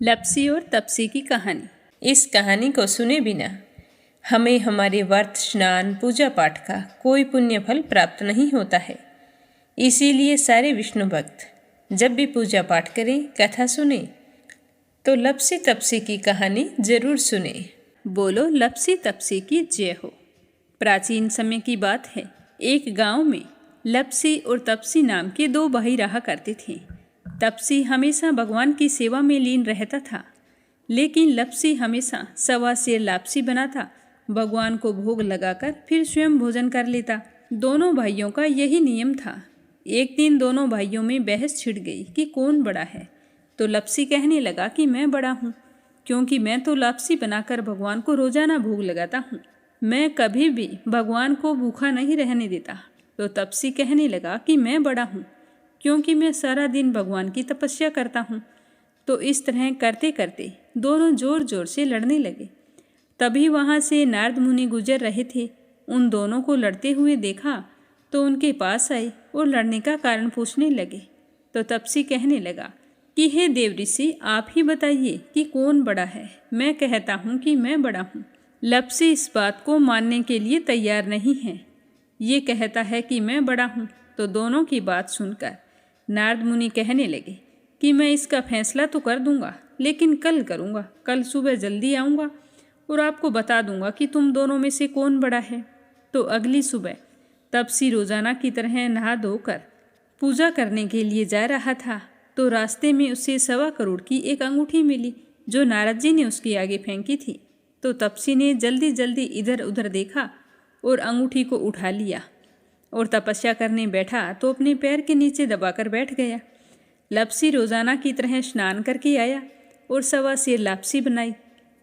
लप्सी और तपसी की कहानी। इस कहानी को सुने बिना हमें हमारे व्रत, स्नान, पूजा पाठ का कोई पुण्य फल प्राप्त नहीं होता है। इसीलिए सारे विष्णु भक्त जब भी पूजा पाठ करें, कथा सुने तो लप्सी तपसी की कहानी जरूर सुने। बोलो लप्सी तपसी की जय हो। प्राचीन समय की बात है। एक गांव में लप्सी और तपसी नाम के दो भाई रहा करते थे। तपसी हमेशा भगवान की सेवा में लीन रहता था, लेकिन लप्सी हमेशा सवा सेर लापसी बनाता, भगवान को भोग लगाकर फिर स्वयं भोजन कर लेता। दोनों भाइयों का यही नियम था। एक दिन दोनों भाइयों में बहस छिड़ गई कि कौन बड़ा है। तो लप्सी कहने लगा कि मैं बड़ा हूँ, क्योंकि मैं तो लापसी बनाकर भगवान को रोजाना भोग लगाता हूँ। मैं कभी भी भगवान को भूखा नहीं रहने देता। तो तपसी कहने लगा कि मैं बड़ा हूँ, क्योंकि मैं सारा दिन भगवान की तपस्या करता हूँ। तो इस तरह करते करते दोनों जोर जोर से लड़ने लगे। तभी वहाँ से नारद मुनि गुजर रहे थे। उन दोनों को लड़ते हुए देखा तो उनके पास आए और लड़ने का कारण पूछने लगे। तो तपसी कहने लगा कि हे देव ऋषि, आप ही बताइए कि कौन बड़ा है। मैं कहता हूँ कि मैं बड़ा हूँ। लप्सी इस बात को मानने के लिए तैयार नहीं है। ये कहता है कि मैं बड़ा हूँ। तो दोनों की बात सुनकर नारद मुनि कहने लगे कि मैं इसका फैसला तो कर दूंगा, लेकिन कल करूँगा। कल सुबह जल्दी आऊँगा और आपको बता दूंगा कि तुम दोनों में से कौन बड़ा है। तो अगली सुबह तपसी रोजाना की तरह नहा धोकर पूजा करने के लिए जा रहा था। तो रास्ते में उसे 1.25 करोड़ की एक अंगूठी मिली, जो नारद जी ने उसके आगे फेंकी थी। तो तपसी ने जल्दी जल्दी इधर उधर देखा और अंगूठी को उठा लिया और तपस्या करने बैठा तो अपने पैर के नीचे दबाकर बैठ गया। लप्सी रोजाना की तरह स्नान करके आया और 1.25 सेर लापसी बनाई।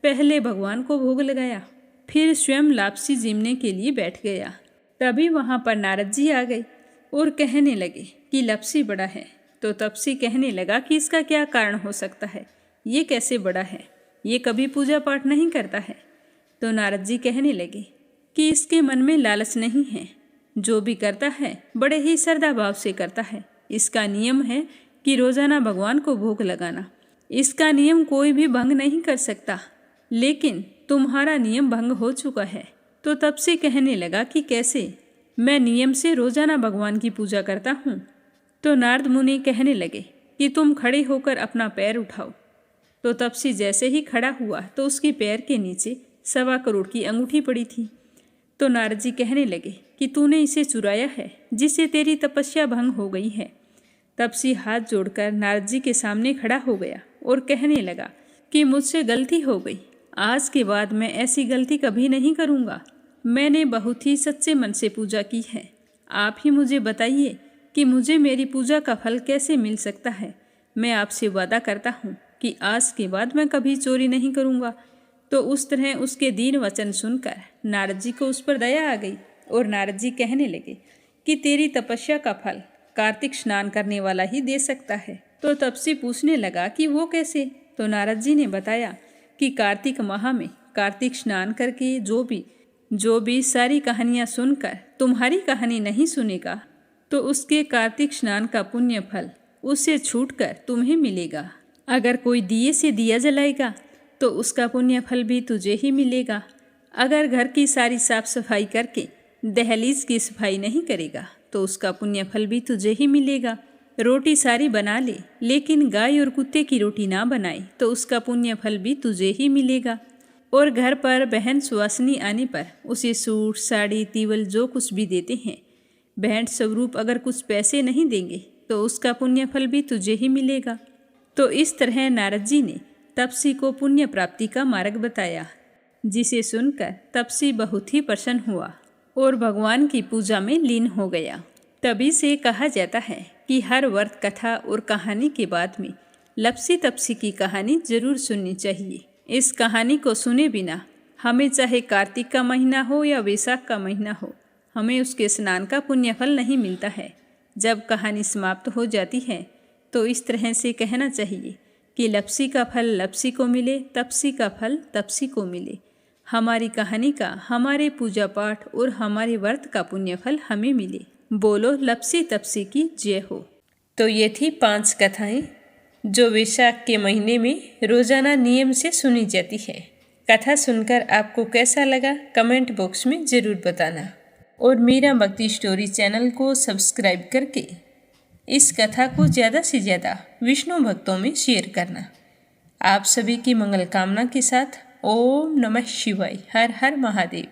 पहले भगवान को भोग लगाया, फिर स्वयं लापसी जीमने के लिए बैठ गया। तभी वहाँ पर नारद जी आ गए और कहने लगे कि लप्सी बड़ा है। तो तपसी कहने लगा कि इसका क्या कारण हो सकता है, ये कैसे बड़ा है, ये कभी पूजा पाठ नहीं करता है। तो नारद जी कहने लगे कि इसके मन में लालच नहीं है, जो भी करता है बड़े ही श्रद्धा भाव से करता है। इसका नियम है कि रोजाना भगवान को भोग लगाना। इसका नियम कोई भी भंग नहीं कर सकता, लेकिन तुम्हारा नियम भंग हो चुका है। तो तपसी कहने लगा कि कैसे, मैं नियम से रोजाना भगवान की पूजा करता हूँ। तो नारद मुनि कहने लगे कि तुम खड़े होकर अपना पैर उठाओ। तो तपसी जैसे ही खड़ा हुआ तो उसके पैर के नीचे 1.25 करोड़ की अंगूठी पड़ी थी। तो नारद जी कहने लगे कि तूने इसे चुराया है, जिससे तेरी तपस्या भंग हो गई है। तपसी हाथ जोड़कर नारद जी के सामने खड़ा हो गया और कहने लगा कि मुझसे गलती हो गई, आज के बाद मैं ऐसी गलती कभी नहीं करूँगा। मैंने बहुत ही सच्चे मन से पूजा की है। आप ही मुझे बताइए कि मुझे मेरी पूजा का फल कैसे मिल सकता है। मैं आपसे वादा करता हूँ कि आज के बाद मैं कभी चोरी नहीं करूँगा। तो उस तरह उसके दीन वचन सुनकर नारद जी को उस पर दया आ गई और नारद जी कहने लगे कि तेरी तपस्या का फल कार्तिक स्नान करने वाला ही दे सकता है। तो तपसी पूछने लगा कि वो कैसे। तो नारद जी ने बताया कि कार्तिक माह में कार्तिक स्नान करके जो भी सारी कहानियाँ सुनकर तुम्हारी कहानी नहीं सुनेगा, तो उसके कार्तिक स्नान का पुण्य फल उससे छूटकर तुम्हें मिलेगा। अगर कोई दिए से दिया जलाएगा तो उसका पुण्य फल भी तुझे ही मिलेगा। अगर घर की सारी साफ सफाई करके दहलीज की सफाई नहीं करेगा तो उसका पुण्य फल भी तुझे ही मिलेगा। रोटी सारी बना ले, लेकिन गाय और कुत्ते की रोटी ना बनाए तो उसका पुण्य फल भी तुझे ही मिलेगा। और घर पर बहन सुवासिनी आने पर उसे सूट, साड़ी, तीवल जो कुछ भी देते हैं, भेंट स्वरूप अगर कुछ पैसे नहीं देंगे तो उसका पुण्य फल भी तुझे ही मिलेगा। तो इस तरह नारद जी ने तपसी को पुण्य प्राप्ति का मार्ग बताया, जिसे सुनकर तपसी बहुत ही प्रसन्न हुआ और भगवान की पूजा में लीन हो गया। तभी से कहा जाता है कि हर व्रत कथा और कहानी के बाद में लपसी तपसी की कहानी जरूर सुननी चाहिए। इस कहानी को सुने बिना हमें चाहे कार्तिक का महीना हो या वैशाख का महीना हो, हमें उसके स्नान का पुण्य फल नहीं मिलता है। जब कहानी समाप्त हो जाती है तो इस तरह से कहना चाहिए कि लपसी का फल लपसी को मिले, तपसी का फल तपसी को मिले। हमारी कहानी का, हमारे पूजा पाठ और हमारे व्रत का पुण्य फल हमें मिले। बोलो लपसी तपसी की जय हो। तो ये थी 5 कथाएं जो वैशाख के महीने में रोजाना नियम से सुनी जाती है। कथा सुनकर आपको कैसा लगा कमेंट बॉक्स में ज़रूर बताना और मेरा भक्ति स्टोरी चैनल को सब्सक्राइब करके इस कथा को ज़्यादा से ज़्यादा विष्णु भक्तों में शेयर करना। आप सभी की मंगल कामना के साथ ओम नमः शिवाय। हर हर महादेव।